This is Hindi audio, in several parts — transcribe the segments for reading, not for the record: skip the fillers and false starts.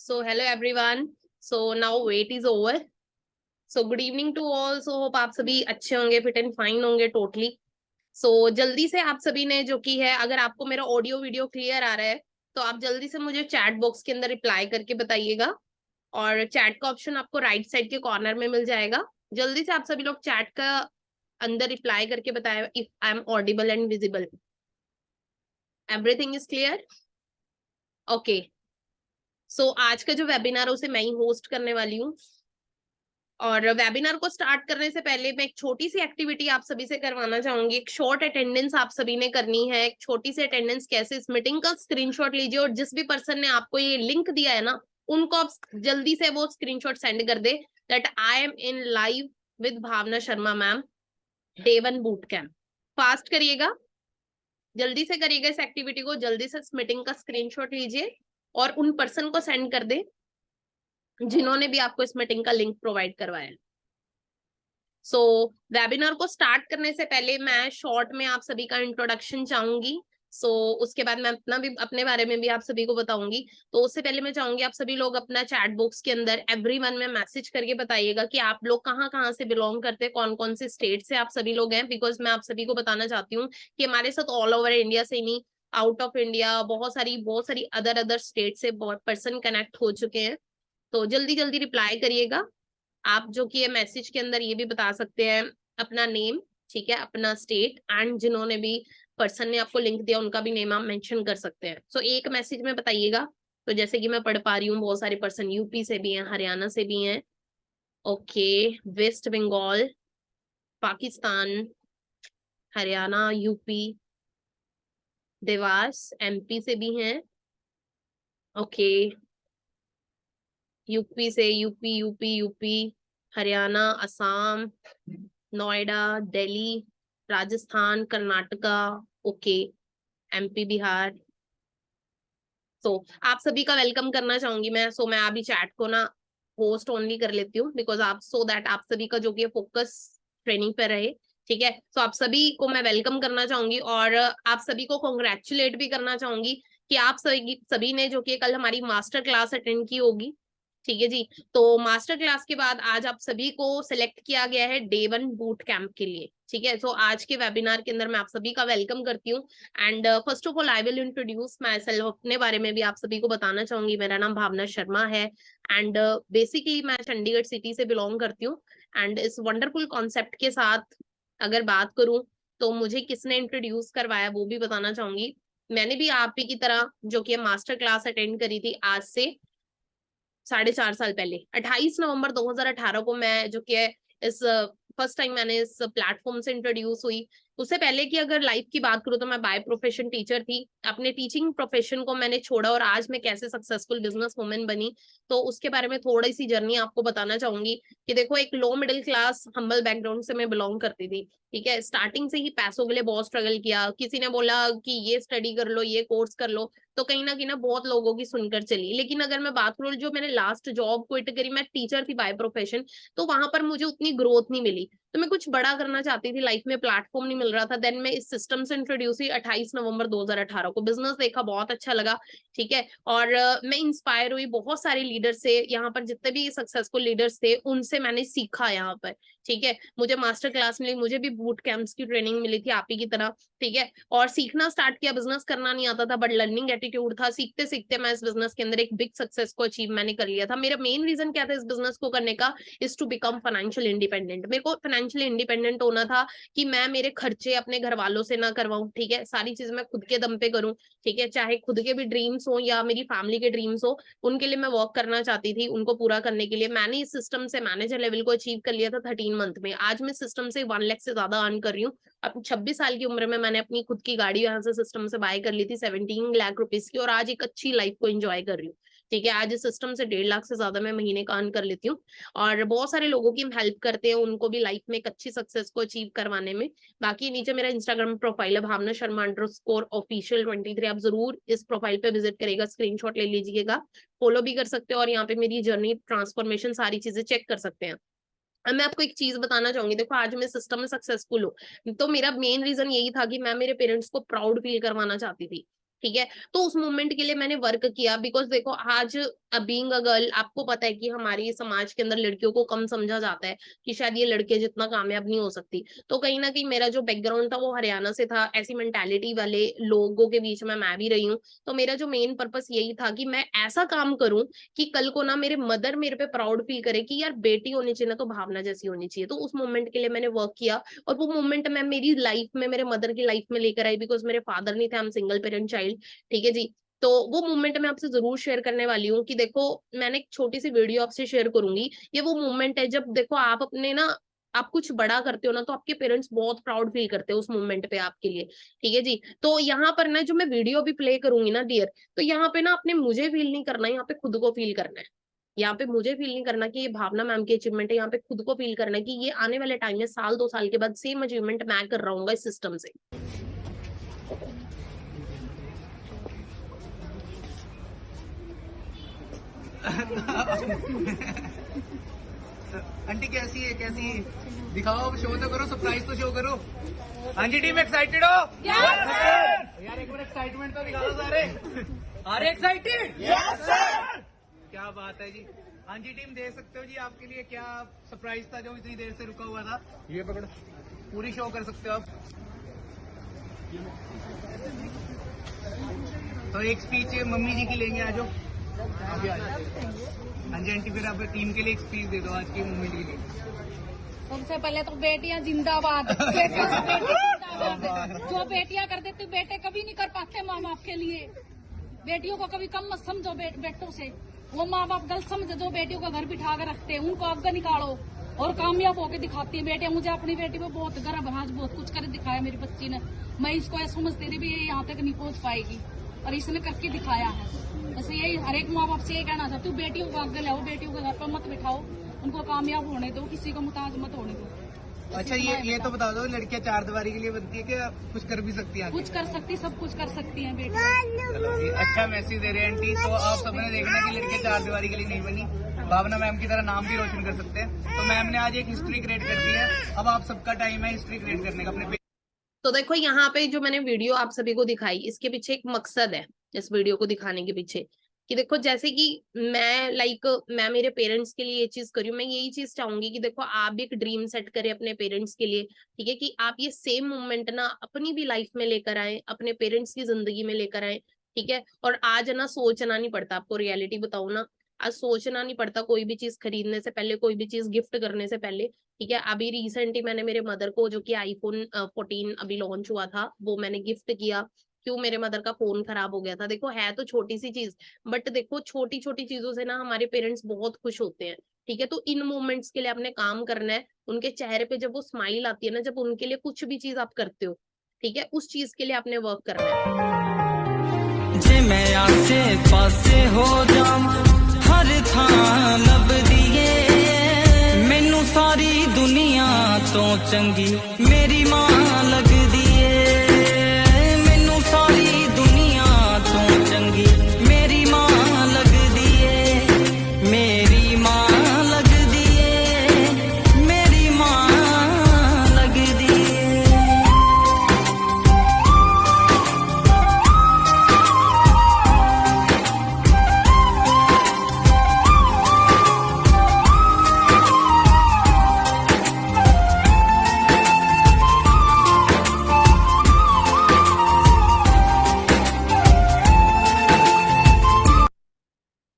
So hello everyone. So now wait is over. So good evening to all. So hope आप सभी अच्छे होंगे, फिट एंड फाइन होंगे टोटली. सो जल्दी से आप सभी ने जो की है, अगर आपको मेरा ऑडियो वीडियो क्लियर आ रहा है तो आप जल्दी से मुझे चैट बॉक्स के अंदर रिप्लाई करके बताइएगा. और चैट का ऑप्शन आपको राइट साइड के कॉर्नर में मिल जाएगा. जल्दी से आप सभी लोग चैट का अंदर रिप्लाई करके बताए if I am audible and visible. Everything is clear. Okay. So आज का जो वेबिनार है उसे मैं ही होस्ट करने वाली हूँ. और वेबिनार को स्टार्ट करने से पहले मैं एक छोटी सी एक्टिविटी आप सभी से करवाना चाहूंगी. एक शॉर्ट अटेंडेंस आप सभी ने करनी है. एक छोटी सी अटेंडेंस कैसे, इस मीटिंग का स्क्रीनशॉट लीजिए और जिस भी पर्सन ने आपको ये लिंक दिया है ना, उनको आप जल्दी से वो स्क्रीनशॉट सेंड कर दे that I am in live with Bhavna Sharma ma'am, day 1 boot camp. Fast करिएगा, जल्दी से करिएगा इस एक्टिविटी को. जल्दी से इस मीटिंग का स्क्रीनशॉट लीजिए और उन पर्सन को सेंड कर दे जिन्होंने भी आपको इस मीटिंग का लिंक प्रोवाइड करवाया है. सो वेबिनार को स्टार्ट करने से पहले मैं शॉर्ट में आप सभी का इंट्रोडक्शन चाहूंगी. उसके बाद मैं अपने बारे में भी आप सभी को बताऊंगी. तो उससे पहले मैं चाहूंगी आप सभी लोग अपना चैट बॉक्स के अंदर एवरीवन में मैसेज करके बताइएगा कि आप लोग कहाँ कहाँ से बिलोंग करते हैं, कौन कौन से स्टेट से आप सभी लोग हैं. बिकॉज मैं आप सभी को बताना चाहती हूँ कि हमारे साथ ऑल ओवर इंडिया से नहीं, आउट ऑफ इंडिया बहुत सारी अदर स्टेट से बहुत पर्सन कनेक्ट हो चुके हैं. तो जल्दी जल्दी रिप्लाई करिएगा. आप जो कि ये मैसेज के अंदर ये भी बता सकते हैं अपना नेम, ठीक है, अपना स्टेट, एंड जिन्होंने भी पर्सन ने आपको लिंक दिया उनका भी नेम आप मेंशन कर सकते हैं. एक मैसेज में बताइएगा. तो जैसे कि मैं पढ़ पा रही हूँ, बहुत सारे पर्सन यूपी से भी हैं, हरियाणा से भी हैं, okay, West Bengal, Pakistan, Haryana, UP, Dewas, MP से भी हैं, ओके, यूपी से, UP, Haryana, Assam, Noida, Delhi, Rajasthan, Karnataka, okay, MP, Bihar. आप सभी का वेलकम करना चाहूंगी मैं. मैं अभी चैट को ना होस्ट ओनली कर लेती हूँ बिकॉज आप दैट आप सभी का जो कि फोकस ट्रेनिंग पे रहे. ठीक है. आप सभी को मैं वेलकम करना चाहूंगी और आप सभी को कॉन्ग्रेचुलेट भी करना चाहूंगी कि आप सभी ने जो कि कल हमारी मास्टर क्लास अटेंड की होगी. ठीक है जी. तो मास्टर क्लास के बाद आज आप सभी को सिलेक्ट किया गया है डे 1 बूट कैंप के लिए. ठीक है. आज के वेबिनार के अंदर मैं आप सभी का वेलकम करती हूँ. And first of all I will introduce my self. अपने बारे में भी आप सभी को बताना चाहूंगी. मेरा नाम भावना शर्मा है एंड बेसिकली मैं चंडीगढ़ सिटी से बिलोंग करती हूँ. एंड इस वंडरफुल कॉन्सेप्ट के साथ अगर बात करूं तो मुझे किसने इंट्रोड्यूस करवाया वो भी बताना चाहूंगी. मैंने भी आप ही की तरह जो कि मास्टर क्लास अटेंड करी थी आज से 4.5 साल पहले. 28 नवंबर 2018 को मैं जो कि इस फर्स्ट टाइम मैंने इस प्लेटफॉर्म से इंट्रोड्यूस हुई. उससे पहले की अगर लाइफ की बात करूं तो मैं बाय प्रोफेशन टीचर थी. अपने टीचिंग प्रोफेशन को मैंने छोड़ा और आज मैं कैसे सक्सेसफुल बिजनेस वुमेन बनी, तो उसके बारे में थोड़ी सी जर्नी आपको बताना चाहूंगी. कि देखो, एक low middle class humble background से मैं बिलोंग करती थी. ठीक है. स्टार्टिंग से ही पैसों के लिए बहुत स्ट्रगल किया. किसी ने बोला कि ये स्टडी कर लो, ये कोर्स कर लो, तो कहीं ना बहुत लोगों की सुनकर चली. लेकिन अगर मैं बात करूँ, जो मैंने लास्ट जॉब क्विट करी, मैं टीचर थी बाय प्रोफेशन, तो वहां पर मुझे उतनी ग्रोथ नहीं मिली. तो मैं कुछ बड़ा करना चाहती थी लाइफ में, प्लेटफॉर्म नहीं मिल रहा था. देन मैं इस सिस्टम से इंट्रोड्यूस हुई 28 नवंबर 2018 को. बिजनेस देखा, बहुत अच्छा लगा. ठीक है. और मैं इंस्पायर हुई बहुत सारे लीडर से. यहाँ पर जितने भी सक्सेसफुल लीडर्स थे उनसे मैंने सीखा यहाँ पर. ठीक है. मुझे मास्टर क्लास मिली, मुझे भी बूट कैंप्स की ट्रेनिंग मिली थी आप ही की तरह. ठीक है. और सीखना स्टार्ट किया. बिजनेस करना नहीं आता था बट लर्निंग एटीट्यूड था. सीखते सीखते मैं इस बिजनेस के अंदर एक बिग सक्सेस को अचीव मैंने कर लिया था. मेरा मेन रीजन क्या था इस बिजनेस को करने का, is to become financial independent. मेरे को फाइनेंशियली इंडिपेंडेंट होना था कि मैं मेरे खर्चे अपने घर वालों से ना करवाऊं. ठीक है. सारी चीज मैं खुद के दम पे करूं. ठीक है. चाहे खुद के भी ड्रीम्स हो या मेरी फैमिली के ड्रीम्स हो, उनके लिए मैं वर्क करना चाहती थी. उनको पूरा करने के लिए मैंने इस सिस्टम से मैनेजर लेवल को अचीव कर लिया था 13 मंथ में. आज मैं सिस्टम से 1 लाख से ज्यादा अर्न कर रही हूँ. अब 26 साल की उम्र में मैंने अपनी खुद की गाड़ी यहाँ से सिस्टम से बाय कर ली थी 17 लाख रुपीज की, और आज एक अच्छी लाइफ को एंजॉय कर रही हूँ. ठीक है. आज इस सिस्टम से 1.5 लाख से ज्यादा मैं महीने का अर्न कर लेती हूँ. और बहुत सारे लोगों की हेल्प करते हैं, उनको भी लाइफ में एक अच्छी सक्सेस को अचीव करवाने में. बाकी नीचे मेरा इंस्टाग्राम प्रोफाइल है, भावना शर्मा _official23. आप जरूर इस प्रोफाइल पे विजिट करेगा, स्क्रीनशॉट ले लीजिएगा, फॉलो भी कर सकते हो और यहाँ पे मेरी जर्नी, ट्रांसफॉर्मेशन, सारी चीजें चेक कर सकते हैं. अब मैं आपको एक चीज बताना चाहूंगी. देखो, आज मैं सिस्टम में सक्सेसफुल हूँ तो मेरा मेन रीजन यही था कि मैं मेरे पेरेंट्स को प्राउड फील करवाना चाहती थी. ठीक है। तो उस मोमेंट के लिए मैंने वर्क किया, बिकॉज देखो आज बीइंग अ गर्ल, आपको पता है कि हमारी समाज के अंदर लड़कियों को कम समझा जाता है कि शायद ये लड़के जितना कामयाब नहीं हो सकती। तो कहीं ना कहीं मेरा जो बैकग्राउंड था वो हरियाणा से था, ऐसी मेंटालिटी वाले लोगों के बीच में मैं भी रही हूँ। तो मेरा जो मेन पर्पस यही था कि मैं ऐसा काम करूं कि कल को ना मेरे मदर मेरे पे प्राउड फील करे कि यार बेटी होनी चाहिए ना तो भावना जैसी होनी चाहिए। तो उस मोमेंट के लिए मैंने वर्क किया, और वो मोमेंट मैं मेरी लाइफ में, मेरे मदर की लाइफ में लेकर आई, बिकॉज मेरे फादर नहीं थे, I am single parent child. ठीक है जी। तो वो मोमेंट मैं आपसे जरूर शेयर करने वाली हूँ कि देखो, मैंने एक छोटी सी वीडियो आपसे शेयर करूंगी। ये वो मोमेंट है जब देखो आप अपने ना, आप कुछ बड़ा करते हो ना तो आपके पेरेंट्स बहुत प्राउड फील करते हैं उस मोमेंट पे आपके लिए। ठीक है जी। तो यहाँ पर ना जो मैं वीडियो भी प्ले करूंगी ना डियर, तो यहाँ पे ना आपने मुझे फील नहीं करना है, यहाँ पे खुद को फील करना है। यहाँ पे मुझे फील नहीं करना कि ये भावना मैम की अचीवमेंट है, यहाँ पे खुद को फील करना है कि ये आने वाले टाइम में साल 2 साल के बाद सेम अचीवमेंट मैं कर रहा हूँ इस सिस्टम से। आंटी कैसी है, कैसी है? दिखाओ, शो तो करो, सरप्राइज तो शो करो। हाँ जी टीम, एक्साइटेड हो? Yes sir. यार एक बार एक्साइटमेंट तो दिखाओ सारे। अरे एक्साइटेड? Yes sir. क्या बात है जी। हाँ जी टीम, देख सकते हो जी आपके लिए क्या सरप्राइज था जो इतनी देर से रुका हुआ था। ये पकड़ो, पूरी शो कर सकते हो आप। तो एक स्पीच मम्मी जी की लेंगे, आ जाओ अभी आ जाओ। हाँ जी आंटी, फिर आप टीम के लिए एक स्पीच दे दो आज की मूवमेंट के लिए। सबसे पहले तो बेटियां जिंदाबाद, बेटियां से बेटी जिंदाबाद। जो बेटियां कर देती बेटे कभी नहीं कर पाते माँ बाप के लिए। बेटियों को कभी कम मत समझो बेटों से। वो माँ बाप गलत समझे जो बेटियों को घर बिठा कर रखते हैं, उनको आगे निकालो और कामयाब होकर दिखाती है बेटियां। मुझे अपनी बेटी पे बहुत गर्व है, आज बहुत कुछ कर दिखाया मेरी बच्ची ने। मैं इसको ऐसा समझती थी भी ये यहाँ तक नहीं पहुंच पाएगी, और इसने करके दिखाया है। ऐसे यही हर एक माँ बाप से ये कहना चाहती हूँ, बेटियों को आगे लाओ, बेटियों को घर पर मत बिठाओ, उनको कामयाब होने दो, किसी को मुताज मत होने दो। अच्छा ये तो बता दो, लड़कियां चार दीवारी के लिए बनती है क्या कुछ कर भी सकती है? कुछ कर सकती, सब कुछ कर सकती हैं बेटी। चलो जी, अच्छा मैसेज दे रहे हैं आंटी। तो आप सबने देखना कि लड़कियां चार दीवारी के लिए नहीं बनी, भावना मैम की तरह नाम भी रोशन कर सकते हैं। तो मैम ने आज एक हिस्ट्री क्रिएट कर दी है, अब आप सबका टाइम है हिस्ट्री क्रिएट करने का अपने। तो देखो यहाँ पे जो मैंने वीडियो आप सभी को दिखाई, इसके पीछे एक मकसद है इस वीडियो को दिखाने के पीछे, कि देखो जैसे कि मैं मेरे पेरेंट्स के लिए ये चीज करी हूँ, मैं यही चीज चाहूंगी कि देखो आप भी एक ड्रीम सेट करें अपने पेरेंट्स के लिए। ठीक है, कि आप ये सेम मोमेंट ना अपनी भी लाइफ में लेकर आए, अपने पेरेंट्स की जिंदगी में लेकर आए। ठीक है, और आज ना सोचना नहीं पड़ता, आपको रियलिटी बताऊं ना, आज सोचना नहीं पड़ता कोई भी चीज खरीदने से पहले, कोई भी चीज गिफ्ट करने से पहले। ठीक है, अभी रिसेंटली मैंने मेरे मदर को, जो कि आईफोन 14 अभी लॉन्च हुआ था, वो मैंने गिफ्ट किया। क्यों? मेरे मदर का फोन खराब हो गया था। देखो है तो छोटी सी चीज, बट देखो छोटी छोटी चीजों से ना हमारे पेरेंट्स बहुत खुश होते हैं। ठीक है, तो इन मोमेंट्स के लिए आपने काम करना है। उनके चेहरे पे जब वो स्माइल आती है ना, जब उनके लिए कुछ भी चीज आप करते हो, ठीक है, उस चीज के लिए आपने वर्क करना है। जे मैं आसे पासे हो जावां, हर थां लब दिए मैनू सारी दुनिया तो चंगी मेरी मां लगदी है। मैनू सारी दुनिया तो चंगी मेरी मां लगदी है, मेरी मां लगदी है, मेरी मां लगदी है।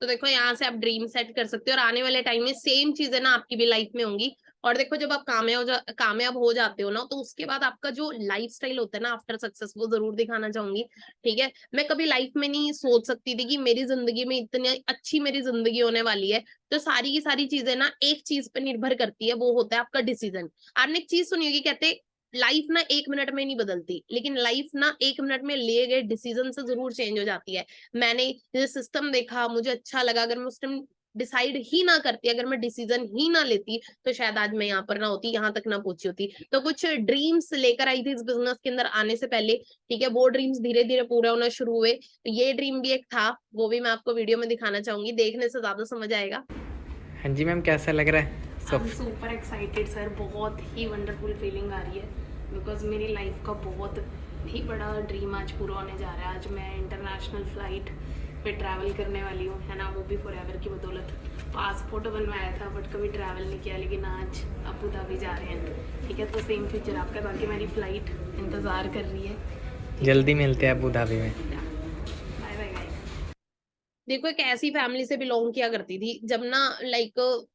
तो देखो यहाँ से आप ड्रीम सेट कर सकते हो, और आने वाले टाइम में सेम चीजें ना आपकी भी लाइफ में होंगी। और देखो जब आप कामयाब हो जाते हो ना, तो उसके बाद आपका जो लाइफस्टाइल होता है ना आफ्टर सक्सेस, वो जरूर दिखाना चाहूंगी। ठीक है, मैं कभी लाइफ में नहीं सोच सकती थी कि मेरी जिंदगी में इतनी अच्छी मेरी जिंदगी होने वाली है। तो सारी की सारी चीजें ना एक चीज पे निर्भर करती है, वो होता है आपका डिसीजन। आपने एक चीज सुनी होगी, कहते लाइफ ना 1 मिनट में नहीं बदलती, लेकिन लाइफ ना 1 मिनट में लिए गए डिसीजन से जरूर चेंज हो जाती है। मैंने ये सिस्टम देखा, मुझे अच्छा लगा, अगर मैं उस टाइम डिसाइड ही ना करती, अगर मैं डिसीजन ही ना लेती, तो शायद आज मैं यहाँ पर ना होती, यहाँ तक ना पहुंची होती। तो कुछ ड्रीम्स लेकर आई थी इस बिजनेस के अंदर आने से पहले। ठीक है, वो ड्रीम्स धीरे धीरे पूरा होना शुरू हुए। तो ये ड्रीम भी एक था, वो भी मैं आपको वीडियो में दिखाना चाहूंगी, देखने से ज्यादा समझ आएगा। हाँ जी मैम, कैसा लग रहा है सब? सुपर एक्साइटेड सर, बहुत ही वंडरफुल फीलिंग आ रही है, बिकॉज मेरी लाइफ का बहुत ही बड़ा ड्रीम आज पूरा होने जा रहा है। आज मैं इंटरनेशनल फ्लाइट पे ट्रैवल करने वाली हूँ, है ना, वो भी फॉरएवर की बदौलत। पासपोर्ट बनवाया था बट कभी ट्रैवल नहीं किया, लेकिन आज अबू धाबी जा रहे हैं, ठीक है। तो सेम फ्यूचर आपका, बाकी मेरी फ़्लाइट इंतज़ार कर रही है। जल्दी मिलते हैं अबू धाबी में। Bye bye guys. देखो, एक ऐसी फैमिली से बिलोंग किया करती थी, जब ना लाइक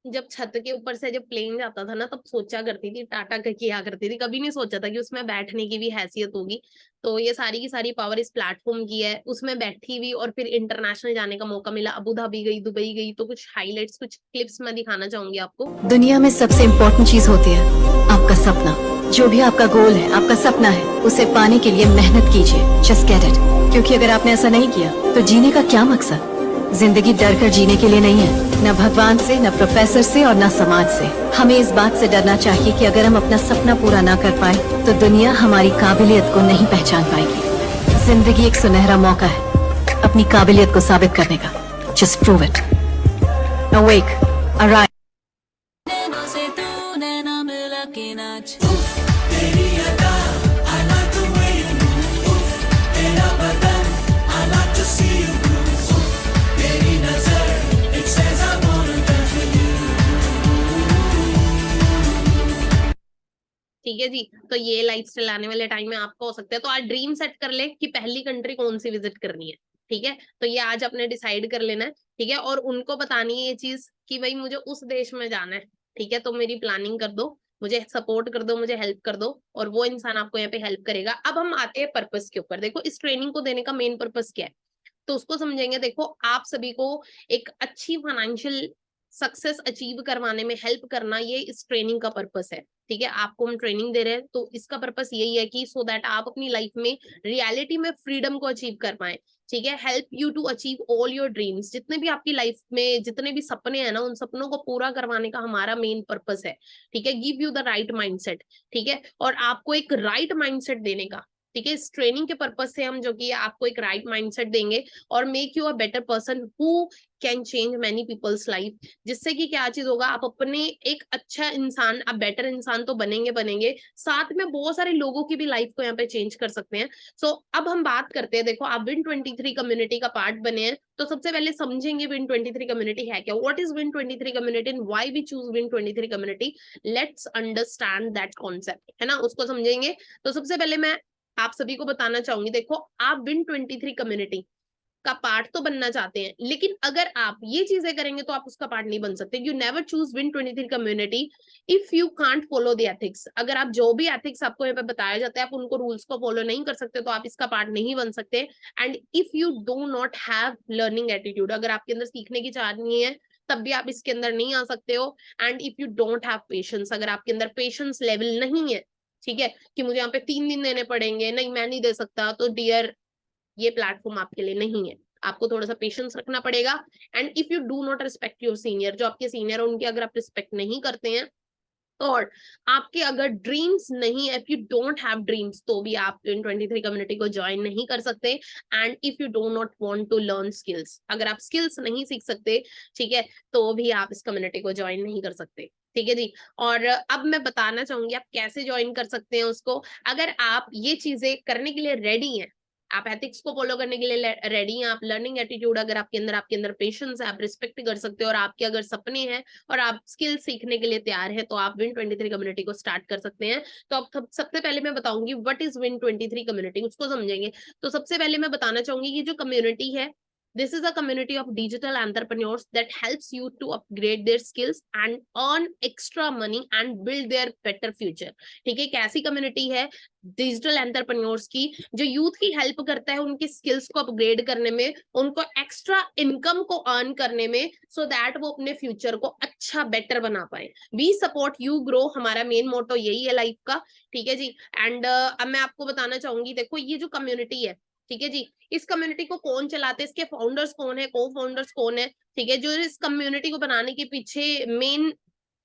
जब छत के ऊपर से जब प्लेन जाता था ना, तब सोचा करती थी, टाटा किया करती थी, कभी नहीं सोचा था कि उसमें बैठने की भी हैसियत होगी। तो ये सारी की सारी पावर इस प्लेटफॉर्म की है। उसमें बैठी हुई और फिर इंटरनेशनल जाने का मौका मिला, अबू धाबी गई, दुबई गई। तो कुछ हाइलाइट्स, कुछ क्लिप्स मैं दिखाना चाहूंगी आपको। दुनिया में सबसे इम्पोर्टेंट चीज होती है आपका सपना। जो भी आपका गोल है, आपका सपना है, उसे पाने के लिए मेहनत कीजिए। Just get it. क्योंकि अगर आपने ऐसा नहीं किया तो जीने का क्या मकसद? जिंदगी डर कर जीने के लिए नहीं है, न भगवान से, न प्रोफेसर से और न समाज से। हमें इस बात से डरना चाहिए कि अगर हम अपना सपना पूरा ना कर पाए तो दुनिया हमारी काबिलियत को नहीं पहचान पाएगी। जिंदगी एक सुनहरा मौका है अपनी काबिलियत को साबित करने का। Just prove it. Awake, arise. ठीक है जी। तो ये लाइफस्टाइल आने वाले टाइम में आपका हो सकता है। तो आज ड्रीम सेट कर ले कि पहली कंट्री कौन सी विजिट करनी है, ठीक है। तो ये आज अपने डिसाइड कर लेना है, ठीक है। और उनको बतानी है ये चीज कि भाई मुझे उस देश में जाना है, ठीक है। तो मेरी प्लानिंग कर दो, मुझे सपोर्ट कर दो, मुझे हेल्प कर दो, और वो इंसान आपको यहाँ पे हेल्प करेगा। अब हम आते हैं पर्पस के ऊपर। देखो, इस ट्रेनिंग को देने का मेन पर्पस क्या है, तो उसको समझेंगे। देखो, आप सभी को एक अच्छी फाइनेंशियल सक्सेस अचीव करवाने में हेल्प करना, ये इस ट्रेनिंग का पर्पस है, ठीक है। आपको हम ट्रेनिंग दे रहे हैं, तो इसका पर्पस यही है कि सो दैट आप अपनी लाइफ में रियलिटी में फ्रीडम को अचीव कर पाए, ठीक है। Help you to achieve all your dreams. जितने भी आपकी लाइफ में जितने भी सपने हैं ना, उन सपनों को पूरा करवाने का हमारा मेन पर्पस है, ठीक है। Give you the right mindset, ठीक है। और आपको एक राइट माइंडसेट देने का, ठीक है। इस ट्रेनिंग के पर्पस से हम जो कि आपको एक राइट माइंडसेट देंगे और make you a better person who can change many people's life. जिससे कि क्या चीज होगा, आप अपने एक अच्छा इंसान, आप बेटर इंसान तो बनेंगे, साथ में बहुत सारे लोगों की भी लाइफ को यहाँ पे चेंज कर सकते हैं। सो अब हम बात करते हैं। देखो, आप Win23 कम्युनिटी का पार्ट बने हैं, तो सबसे पहले समझेंगे Win23 कम्युनिटी है क्या, what is Win23 community and why we choose Win23 community. Let's understand that concept, है ना, उसको समझेंगे। तो सबसे पहले मैं आप सभी को बताना चाहूंगी, देखो, आप Win23 कम्युनिटी का पार्ट तो बनना चाहते हैं, लेकिन अगर आप ये चीजें करेंगे तो आप उसका पार्ट नहीं बन सकते। You never choose Win23 community if you can't follow the ethics. अगर आप जो भी एथिक्स आपको यहाँ पे बताया जाता है, आप उनको रूल्स को फॉलो नहीं कर सकते, तो आप इसका पार्ट नहीं बन सकते। And if you do not have learning attitude, अगर आपके अंदर सीखने की चाह नहीं है, तब भी आप इसके अंदर नहीं आ सकते हो। And if you don't have patience, अगर आपके अंदर पेशेंस लेवल नहीं है, ठीक है, कि मुझे यहाँ पे 3 दिन देने पड़ेंगे, नहीं मैं नहीं दे सकता, तो डियर, ये प्लेटफॉर्म आपके लिए नहीं है। आपको थोड़ा सा पेशेंस रखना पड़ेगा। And if you do not respect your senior, जो आपके सीनियर है उनकी अगर आप रिस्पेक्ट नहीं करते हैं, और आपके अगर ड्रीम्स नहीं है, if you don't have dreams, तो भी आप Win23 कम्युनिटी को ज्वाइन नहीं कर सकते। And if you do not want to learn skills, अगर आप स्किल्स नहीं सीख सकते, ठीक है, तो भी आप इस कम्युनिटी को ज्वाइन नहीं कर सकते, ठीक है जी। और अब मैं बताना चाहूंगी आप कैसे ज्वाइन कर सकते हैं उसको। अगर आप ये चीजें करने के लिए रेडी हैं, आप एथिक्स को फॉलो करने के लिए रेडी हैं, आप लर्निंग एटीट्यूड अगर आपके अंदर पेशेंस है, आप रिस्पेक्ट कर सकते हो, और आपके अगर सपने हैं और आप स्किल सीखने के लिए तैयार है, तो आप Win23 कम्युनिटी को स्टार्ट कर सकते हैं। तो अब सबसे पहले मैं बताऊंगी व्हाट इज Win23 कम्युनिटी, उसको समझेंगे। तो सबसे पहले मैं बताना चाहूंगी ये जो कम्युनिटी है, this is a community of digital entrepreneurs that helps you to upgrade their skills and earn extra money and build their better future। ठीक है, एक ऐसी कम्युनिटी है डिजिटल एंटरप्रेन्योर्स की, जो यूथ की हेल्प करता है उनकी स्किल्स को अपग्रेड करने में, उनको एक्स्ट्रा इनकम को अर्न करने में, सो दैट वो अपने फ्यूचर को अच्छा बेटर बना पाए। वी सपोर्ट यू ग्रो, हमारा मेन मोटो यही है लाइफ का, ठीक है जी। एंड अब मैं आपको बताना चाहूंगी, देखो ये जो कम्युनिटी है, ठीक है जी, इस कम्युनिटी को कौन चलाते हैं, इसके फाउंडर्स कौन है, को फाउंडर्स कौन है, ठीक है, जो इस कम्युनिटी को बनाने के पीछे मेन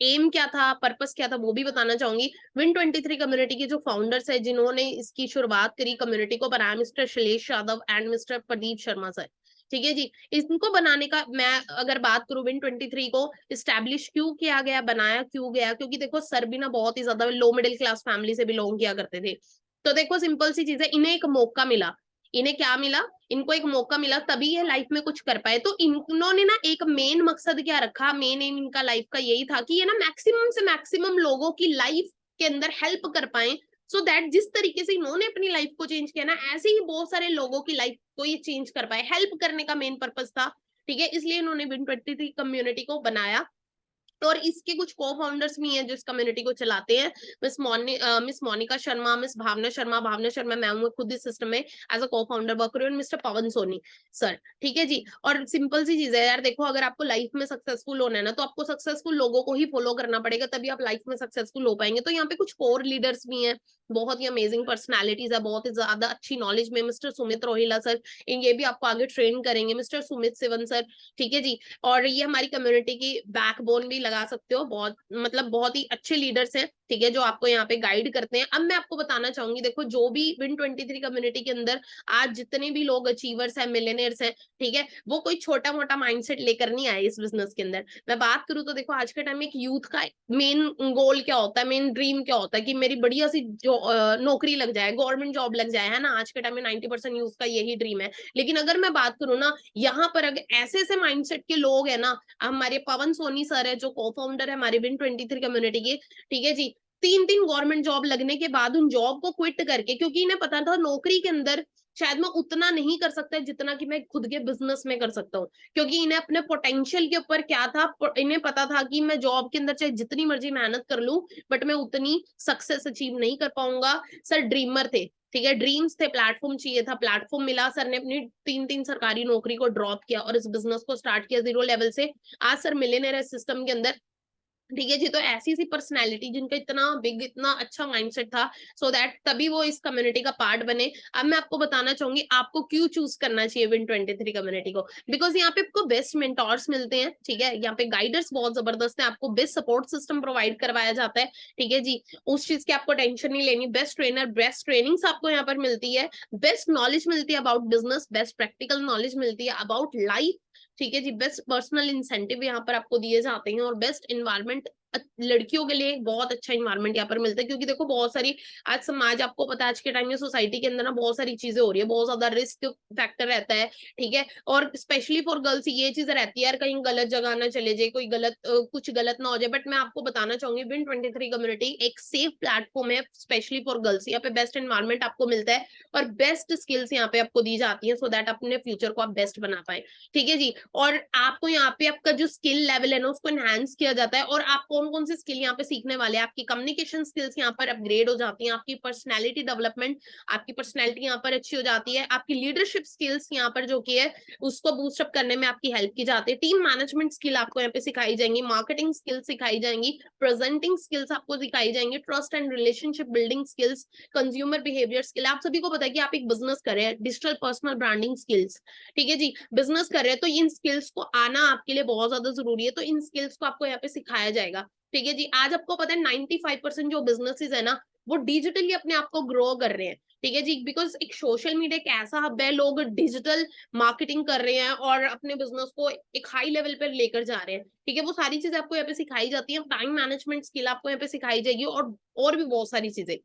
एम क्या था, पर्पस क्या था, वो भी बताना चाहूंगी। Win23 कम्युनिटी के जो फाउंडर्स है, जिन्होंने इसकी शुरुआत करी, कम्युनिटी को बनाया, mister Shailesh Yadav and mister Pradeep Sharma sir, ठीक है जी। इनको बनाने का मैं अगर बात करूं, Win23 को इस्टेब्लिश क्यों किया गया, बनाया क्यों गया, क्योंकि देखो सर भी ना बहुत ही ज्यादा लो मिडिल क्लास फैमिली से बिलोंग किया करते थे, तो देखो सिंपल सी चीज है, इन्हें एक मौका मिला, इन्हें क्या मिला, इनको एक मौका मिला, तभी ये लाइफ में कुछ कर पाए। तो इन्होंने ना एक मेन मकसद क्या रखा, मेन एम इनका लाइफ का यही था कि ये ना मैक्सिमम से मैक्सिमम लोगों की लाइफ के अंदर हेल्प कर पाए, सो दैट जिस तरीके से इन्होंने अपनी लाइफ को चेंज किया ना, ऐसे ही बहुत सारे लोगों की लाइफ को ये चेंज कर पाए। हेल्प करने का मेन पर्पस था, ठीक है, इसलिए इन्होंने Win23 कम्युनिटी को बनाया। और इसके कुछ को फाउंडर्स भी हैं जो इस कम्युनिटी को चलाते हैं, मिस मोनिका शर्मा, मिस भावना शर्मा मैं खुद इस सिस्टम में एज अ को फाउंडर वर्क कर रही हूँ, मिस्टर पवन सोनी सर, ठीक है जी। और सिंपल सी चीज है यार, देखो अगर आपको लाइफ में सक्सेसफुल होना है ना, तो आपको सक्सेसफुल लोगों को ही फॉलो करना पड़ेगा, तभी आप लाइफ में सक्सेसफुल हो पाएंगे। तो यहाँ पे कुछ कोर लीडर्स भी हैं, बहुत ही अमेजिंग पर्सनैलिटीज है, बहुत ही ज्यादा अच्छी नॉलेज में, मिस्टर सुमित रोहिला सर, ये भी आपको आगे ट्रेन करेंगे, मिस्टर सुमित सिवन सर, ठीक है जी। और ये हमारी कम्युनिटी की बैकबोन भी लगा सकते हो, बहुत मतलब बहुत ही अच्छे लीडर्स हैं, ठीक है, जो आपको यहाँ पे गाइड करते हैं। अब मैं आपको बताना चाहूंगी, देखो जो भी Win23 कम्युनिटी के अंदर आज जितने भी लोग अचीवर्स हैं, मिलियनेयर्स हैं, ठीक है, वो कोई छोटा मोटा माइंडसेट लेकर नहीं आए इस बिजनेस के अंदर। मैं बात करूं तो देखो आज के टाइम में एक यूथ का मेन गोल क्या होता है, मेन ड्रीम क्या होता है कि मेरी बढ़िया सी जो नौकरी लग जाए, गवर्नमेंट जॉब लग जाए, है ना। आज के टाइम में 90% यूथ का यही ड्रीम है। लेकिन अगर मैं बात करूँ ना, यहाँ पर अगर ऐसे ऐसे माइंडसेट के लोग है ना, हमारे पवन सोनी सर है जो को फाउंडर है हमारे Win23 कम्युनिटी के, ठीक है जी, 3 गवर्नमेंट जॉब लगने के बाद उन जॉब को क्विट करके, क्योंकि इन्हें पता था नौकरी के अंदर शायद मैं उतना नहीं कर सकता जितना कि मैं खुद के बिजनेस में कर सकता हूँ, क्योंकि इन्हें अपने पोटेंशियल के ऊपर क्या था, इन्हें पता था कि मैं जॉब के अंदर चाहे जितनी मर्जी मेहनत कर लूं, बट मैं उतनी सक्सेस अचीव नहीं कर पाऊंगा। सर ड्रीमर थे, ठीक है, ड्रीम्स थे, प्लेटफॉर्म चाहिए था, प्लेटफॉर्म मिला, सर ने अपनी 3 सरकारी नौकरी को ड्रॉप किया और इस बिजनेस को स्टार्ट किया 0 लेवल से। आज सर मिलियनेयर है सिस्टम के अंदर, ठीक है जी। तो ऐसी सी पर्सनैलिटी जिनका इतना बिग, इतना अच्छा माइंडसेट था, सो दैट तभी वो इस कम्युनिटी का पार्ट बने। अब मैं आपको बताना चाहूंगी आपको क्यों चूज करना चाहिए Win23 कम्युनिटी को, बिकॉज यहाँ पे आपको बेस्ट मेंटोर्स मिलते हैं, ठीक है, यहाँ पे गाइडर्स बहुत जबरदस्त है, आपको बेस्ट सपोर्ट सिस्टम प्रोवाइड करवाया जाता है, ठीक है जी, उस चीज की आपको टेंशन नहीं लेनी। बेस्ट ट्रेनर, बेस्ट ट्रेनिंग्स आपको यहाँ पर मिलती है, बेस्ट नॉलेज मिलती है about business, best practical knowledge मिलती है अबाउट लाइफ, ठीक है जी, बेस्ट पर्सनल इंसेंटिव यहाँ पर आपको दिए जाते हैं, और बेस्ट एनवायरनमेंट, लड़कियों के लिए बहुत अच्छा इन्वायरमेंट यहाँ पर मिलता है। क्योंकि देखो बहुत सारी आज समाज, आपको पता है आज के टाइम में सोसाइटी के अंदर ना बहुत सारी चीजें हो रही है, बहुत ज्यादा रिस्क फैक्टर रहता है, ठीक है, और स्पेशली फॉर गर्ल्स ये चीज रहती है यार, कहीं गलत जगह ना चले जाए, कोई गलत कुछ गलत ना हो जाए। बट मैं आपको बताना चाहूंगी Win23 कम्युनिटी एक सेफ प्लेटफॉर्म है स्पेशली फॉर गर्ल्स। यहाँ पे बेस्ट एनवायरमेंट आपको मिलता है और बेस्ट स्किल्स यहाँ पे आपको दी जाती है, सो दैट अपने फ्यूचर को आप बेस्ट बना पाए, ठीक है जी। और आपको यहाँ पे आपका जो स्किल लेवल है ना उसको एनहांस किया जाता है, और आप कौन कौन सी स्किल यहाँ पे सीखने वाले हैं, आपकी कम्युनिकेशन स्किल्स यहाँ पर अपग्रेड हो जाती हैं, आपकी पर्सनैलिटी डेवलपमेंट, आपकी पर्सनैलिटी यहाँ पर अच्छी हो जाती है, आपकी लीडरशिप स्किल्स यहाँ पर जो की है उसको बूस्टअप करने में आपकी हेल्प की जाती है, टीम मैनेजमेंट स्किल आपको यहाँ पे सिखाई जाएंगी, मार्केटिंग स्किल्स सिखाई जाएंगी, प्रेजेंटिंग स्किल्स आपको सिखाई जाएंगी, trust and relationship building skills, consumer behaviour skill. आप सभी को पता है कि आप एक बिजनेस कर रहे हैं, डिजिटल पर्सनल ब्रांडिंग स्किल्स, ठीक है जी, बिजनेस कर रहे हैं, तो इन स्किल्स को आना आपके लिए बहुत ज्यादा जरूरी है, तो इन स्किल्स को आपको यहाँ पे सिखाया जाएगा, ठीक है जी। आज आपको पता है 95% जो बिजनेसेस है ना वो डिजिटली अपने आप को ग्रो कर रहे हैं, ठीक है जी, बिकॉज एक सोशल मीडिया एक ऐसा हब है, लोग डिजिटल मार्केटिंग कर रहे हैं और अपने बिजनेस को एक हाई लेवल पर लेकर जा रहे हैं, ठीक है, वो सारी चीजें आपको यहाँ पे सिखाई जाती है, टाइम मैनेजमेंट स्किल आपको यहाँ पे सिखाई जाएगी, और भी बहुत सारी चीजें।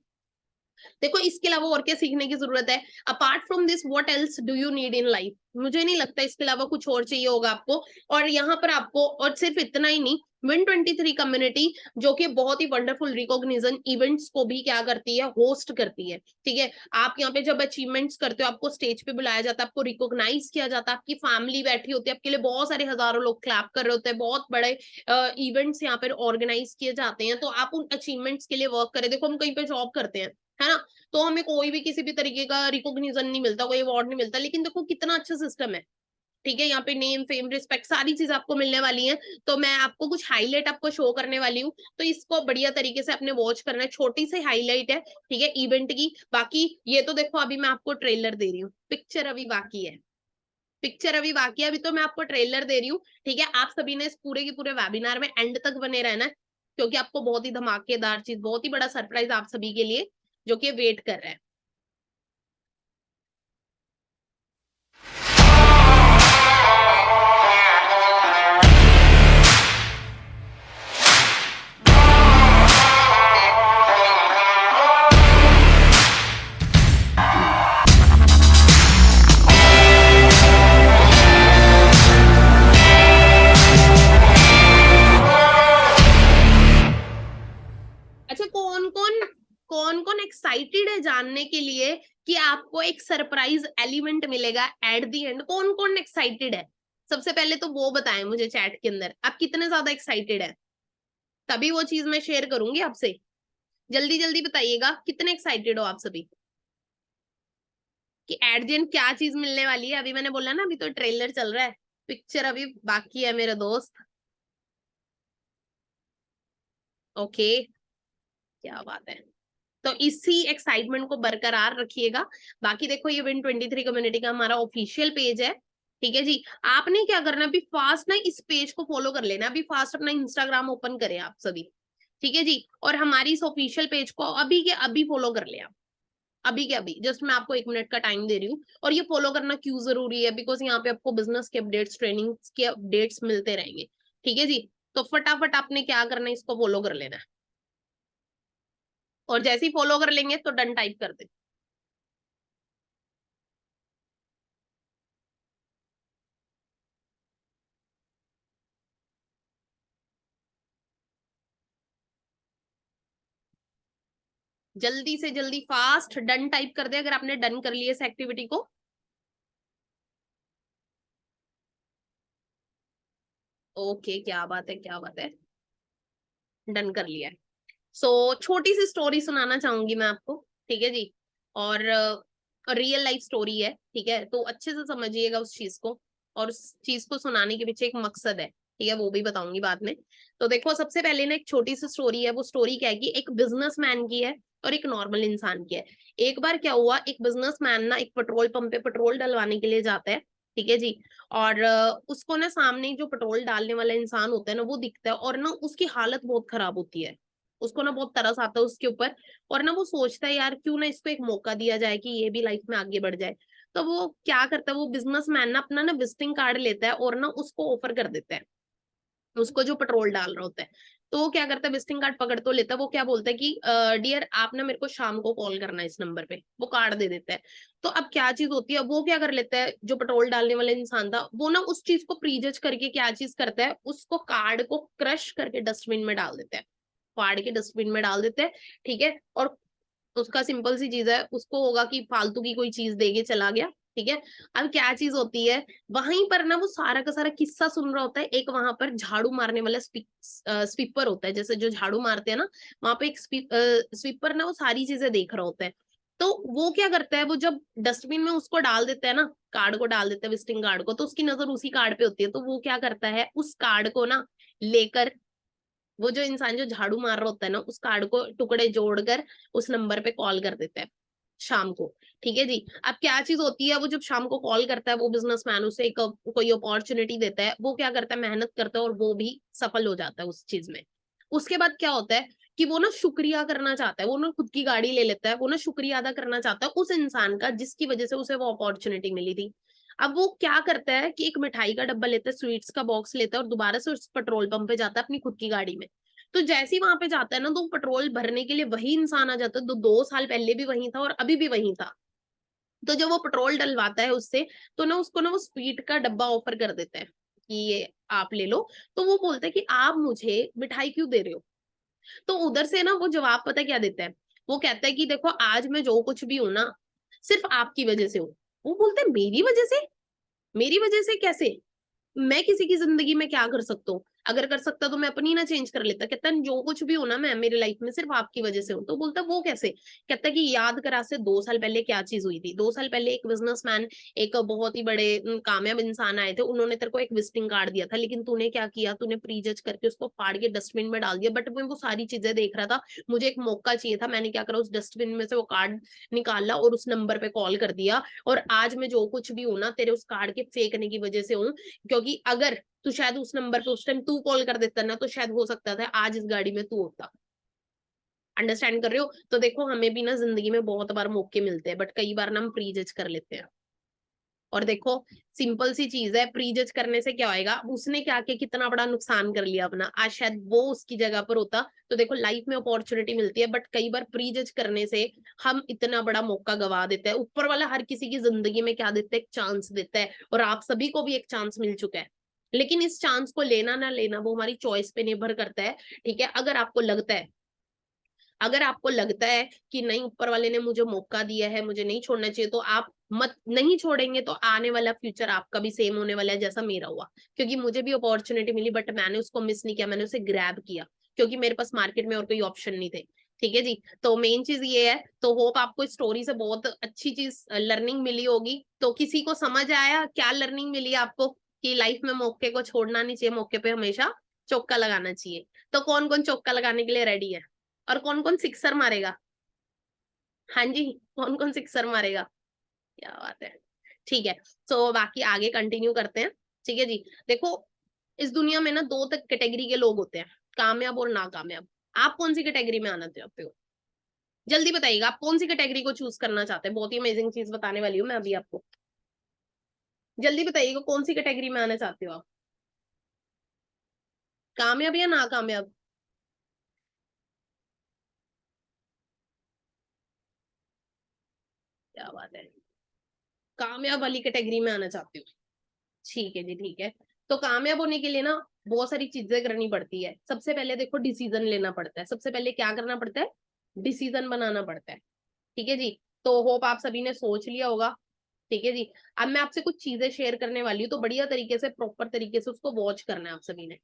देखो इसके अलावा और क्या सीखने की जरूरत है, apart from this what else do you need in life, मुझे नहीं लगता इसके अलावा कुछ और चाहिए होगा आपको। और यहाँ पर आपको, और सिर्फ इतना ही नहीं, Win23 कम्युनिटी जो कि बहुत ही वंडरफुल रिकॉग्निशन इवेंट्स को भी क्या करती है, होस्ट करती है, ठीक है। आप यहाँ पे जब अचीवमेंट्स करते हो आपको स्टेज पे बुलाया जाता है, आपको रिकॉग्नाइज किया जाता है, आपकी फैमिली बैठी होती है, आपके लिए बहुत सारे हजारों लोग क्लैप कर रहे होते हैं, बहुत बड़े इवेंट्स यहाँ पर ऑर्गेनाइज किए जाते हैं, तो आप उन अचीवमेंट्स के लिए वर्क करें। देखो हम कहीं पे जॉब करते हैं, है ना, तो हमें कोई भी किसी भी तरीके का रिकॉग्निशन नहीं मिलता, कोई अवार्ड नहीं मिलता, लेकिन देखो कितना अच्छा सिस्टम है, ठीक है, यहाँ पे नेम, फेम, रिस्पेक्ट सारी चीज आपको मिलने वाली है। तो मैं आपको कुछ हाईलाइट आपको शो करने वाली हूँ, तो इसको बढ़िया तरीके से आपने वॉच करना है, छोटी सी हाईलाइट है, ठीक है, इवेंट की। बाकी ये तो देखो अभी मैं आपको ट्रेलर दे रही हूँ, पिक्चर अभी बाकी है, पिक्चर अभी बाकी है, अभी तो मैं आपको ट्रेलर दे रही हूँ, ठीक है। आप सभी ने इस पूरे के पूरे वेबिनार में एंड तक बने रहना है, क्योंकि आपको बहुत ही धमाकेदार चीज, बहुत ही बड़ा सरप्राइज आप सभी के लिए जो कि वेट कर रहा है। सरप्राइज एलिमेंट मिलेगा एट द एंड। कौन कौन एक्साइटेड है सबसे पहले तो वो बताएं मुझे चैट के अंदर, आप कितने ज्यादा एक्साइटेड है, तभी वो चीज मैं शेयर करूंगी आपसे। जल्दी जल्दी बताइएगा कितने एक्साइटेड हो आप सभी कि एट द एंड क्या चीज मिलने वाली है। अभी मैंने बोला ना, अभी तो ट्रेलर चल रहा है, पिक्चर अभी बाकी है मेरे दोस्त। ओके, क्या बात है। तो इसी एक्साइटमेंट को बरकरार रखिएगा। बाकी देखो ये Win23 कम्युनिटी का हमारा ऑफिशियल पेज है, ठीक है जी। आपने क्या करना, अभी फास्ट ना इस पेज को फॉलो कर लेना, अभी फास्ट अपना इंस्टाग्राम ओपन करें आप सभी, ठीक है जी। और हमारी इस ऑफिशियल पेज को अभी के अभी फॉलो कर ले आप, अभी के अभी जस्ट मैं आपको 1 मिनट का टाइम दे रही हूँ। और ये फॉलो करना क्यों जरूरी है, बिकॉज यहाँ पे आपको बिजनेस के अपडेट्स, ट्रेनिंग के अपडेट्स मिलते रहेंगे, ठीक है जी। तो फटाफट आपने क्या करना है, इसको फॉलो कर लेना है, और जैसे ही फॉलो कर लेंगे तो डन टाइप कर दे। जल्दी से जल्दी फास्ट डन टाइप कर दे अगर आपने डन कर लिया इस एक्टिविटी को। ओके, क्या बात है, क्या बात है, डन कर लिया है। सो छोटी सी स्टोरी सुनाना चाहूंगी मैं आपको, ठीक है जी। और रियल लाइफ स्टोरी है, ठीक है, तो अच्छे से समझिएगा उस चीज को, और उस चीज को सुनाने के पीछे एक मकसद है, ठीक है, वो भी बताऊंगी बाद में। तो देखो सबसे पहले ना एक छोटी सी स्टोरी है, वो स्टोरी क्या है कि एक बिजनेसमैन की है और एक नॉर्मल इंसान की है। एक बार क्या हुआ, एक बिजनेसमैन ना एक पेट्रोल पंप पे पेट्रोल डलवाने के लिए जाता है, ठीक है जी। और उसको ना सामने जो पेट्रोल डालने वाला इंसान होता है ना वो दिखता है, और ना उसकी हालत बहुत खराब होती है, उसको ना बहुत तरस आता है उसके ऊपर। और ना वो सोचता है यार क्यों ना इसको एक मौका दिया जाए कि ये भी लाइफ में आगे बढ़ जाए। तो वो क्या करता है, वो बिजनेसमैन ना अपना ना विजिटिंग कार्ड लेता है और ना उसको ऑफर कर देता है, उसको जो पेट्रोल डाल रहा होता है। तो वो क्या करता है, विजिटिंग कार्ड पकड़ तो लेता है, वो क्या बोलता है कि डियर आप ना मेरे को शाम को कॉल करना है इस नंबर पे, वो कार्ड दे देता है। तो अब क्या चीज होती है, वो क्या कर लेता है, जो पेट्रोल डालने वाला इंसान था वो ना उस चीज को प्रीजज करके क्या चीज करता है, उसको कार्ड को क्रश करके डस्टबिन में डाल देता है, फाड़ के डस्टबिन में डाल देते हैं, ठीक है। और उसका सिंपल सी चीज है, उसको होगा कि फालतू की कोई चीज देके चला गया, ठीक है। अब क्या चीज होती है, वहीं पर ना वो सारा का सारा किस्सा सुन रहा होता है, एक वहां पर झाड़ू मारने वाला स्वीपर होता है, जैसे जो झाड़ू मारते हैं ना, वहां पे एक स्वीपर ना वो सारी चीजें देख रहा होता है। तो वो क्या करता है, वो जब डस्टबिन में उसको डाल देता है ना, कार्ड को डाल देता है, विजिटिंग कार्ड को, तो उसकी नजर उसी कार्ड पे होती है, तो वो क्या करता है, उस कार्ड को ना लेकर, वो जो इंसान जो झाड़ू मार रहा होता है ना, उस कार्ड को टुकड़े जोड़कर उस नंबर पे कॉल कर देता है शाम को, ठीक है जी। अब क्या चीज होती है, वो जब शाम को कॉल करता है, वो बिजनेसमैन उसे एक कोई अपॉर्चुनिटी देता है, वो क्या करता है, मेहनत करता है और वो भी सफल हो जाता है उस चीज में। उसके बाद क्या होता है कि वो ना शुक्रिया करना चाहता है, वो ना खुद की गाड़ी ले लेता है, वो ना शुक्रिया अदा करना चाहता है उस इंसान का जिसकी वजह से उसे वो अपॉर्चुनिटी मिली थी। अब वो क्या करता है कि एक मिठाई का डब्बा लेता है, स्वीट्स का बॉक्स लेता है और दोबारा से उस पेट्रोल पंप पे जाता है अपनी खुद की गाड़ी में। तो जैसे ही वहां पे जाता है ना, तो पेट्रोल भरने के लिए वही इंसान आ जाता है, 2 साल पहले भी वही था और अभी भी वही था। तो जब वो पेट्रोल डलवाता है उससे, तो ना उसको ना वो स्वीट का डब्बा ऑफर कर देता है कि ये आप ले लो। तो वो बोलता है कि आप मुझे मिठाई क्यों दे रहे हो। तो उधर से ना वो जवाब पता क्या देता है, वो कहता है कि देखो आज मैं जो कुछ भी हूं ना, सिर्फ आपकी वजह से हूँ। वो बोलते हैं मेरी वजह से, मेरी वजह से कैसे, मैं किसी की जिंदगी में क्या कर सकता हूँ, अगर कर सकता तो मैं अपनी ना चेंज कर लेता। कहता है जो कुछ भी हो ना मैं मेरी लाइफ में सिर्फ आपकी वजह से हूँ। तो बोलता वो कैसे, कहता है कि याद कर आज से 2 साल पहले क्या चीज हुई थी। 2 साल पहले एक बिजनेसमैन, एक बहुत ही बड़े कामयाब इंसान आए थे, उन्होंने तेरे को एक विजिटिंग कार्ड दिया था, लेकिन तूने क्या किया, तूने प्रीजज करके उसको फाड़ के डस्टबिन में डाल दिया। बट मैं वो सारी चीजें देख रहा था, मुझे एक मौका चाहिए था, मैंने क्या करा, उस डस्टबिन में से वो कार्ड निकाला और उस नंबर पे कॉल कर दिया। और आज मैं जो कुछ भी हूं ना तेरे उस कार्ड के फेंकने की वजह से हूँ, क्योंकि अगर तू शायद उस नंबर पे उस टाइम तू कॉल कर देता ना, तो शायद हो सकता था आज इस गाड़ी में तू होता। अंडरस्टैंड कर रहे हो। तो देखो हमें भी ना जिंदगी में बहुत बार मौके मिलते हैं, बट कई बार ना हम प्रीजज कर लेते हैं। और देखो सिंपल सी चीज है, प्रीजज करने से क्या होएगा, उसने क्या किया, कितना बड़ा नुकसान कर लिया अपना, आज शायद वो उसकी जगह पर होता। तो देखो लाइफ में अपॉर्चुनिटी मिलती है, बट कई बार प्रीजज करने से हम इतना बड़ा मौका गवा देते हैं। ऊपर वाला हर किसी की जिंदगी में क्या देता है, एक चांस देता है, और आप सभी को भी एक चांस मिल चुका है। लेकिन इस चांस को लेना ना लेना वो हमारी चॉइस पे निर्भर करता है, ठीक है। अगर आपको लगता है अगर आपको लगता है कि नहीं ऊपर वाले ने मुझे मौका दिया है, मुझे नहीं छोड़ना चाहिए, तो आप मत नहीं छोड़ेंगे तो आने वाला फ्यूचर आपका भी सेम होने वाला है जैसा मेरा हुआ। क्योंकि मुझे भी अपॉर्चुनिटी मिली बट मैंने उसको मिस नहीं किया, मैंने उसे ग्रैब किया क्योंकि मेरे पास मार्केट में और कोई ऑप्शन नहीं थे। ठीक है जी, तो मेन चीज ये है। तो होप आपको इस स्टोरी से बहुत अच्छी चीज लर्निंग मिली होगी। तो किसी को समझ आया क्या लर्निंग मिली आपको कि लाइफ में मौके को छोड़ना नहीं चाहिए, मौके पे हमेशा चौका लगाना चाहिए। तो कौन कौन चौका लगाने के लिए रेडी है और कौन कौन सिक्सर मारेगा? हाँ जी, कौन कौन सिक्सर मारेगा? क्या बात है, ठीक है। तो बाकी आगे कंटिन्यू करते हैं। ठीक है जी, देखो इस दुनिया में ना दो तक कैटेगरी के लोग होते हैं, कामयाब और नाकामयाब। आप कौन सी कैटेगरी में आना चाहते हो? जल्दी बताइएगा, आप कौन सी कैटेगरी को चूज करना चाहते हैं? बहुत ही अमेजिंग चीज बताने वाली हूँ मैं अभी आपको। जल्दी बताइएगा कौन सी कैटेगरी में आना चाहते हो आप, कामयाब या नाकामयाब? क्या बात है, कामयाब वाली कैटेगरी में आना चाहते हो। ठीक है जी, ठीक है। तो कामयाब होने के लिए ना बहुत सारी चीजें करनी पड़ती है। सबसे पहले देखो डिसीजन लेना पड़ता है। सबसे पहले क्या करना पड़ता है? डिसीजन बनाना पड़ता है। ठीक है जी, तो होप आप सभी ने सोच लिया होगा। ठीक है जी, अब मैं आपसे कुछ चीजें शेयर करने वाली हूँ, तो बढ़िया तरीके से प्रॉपर तरीके से उसको वॉच करना है आप सभी ने।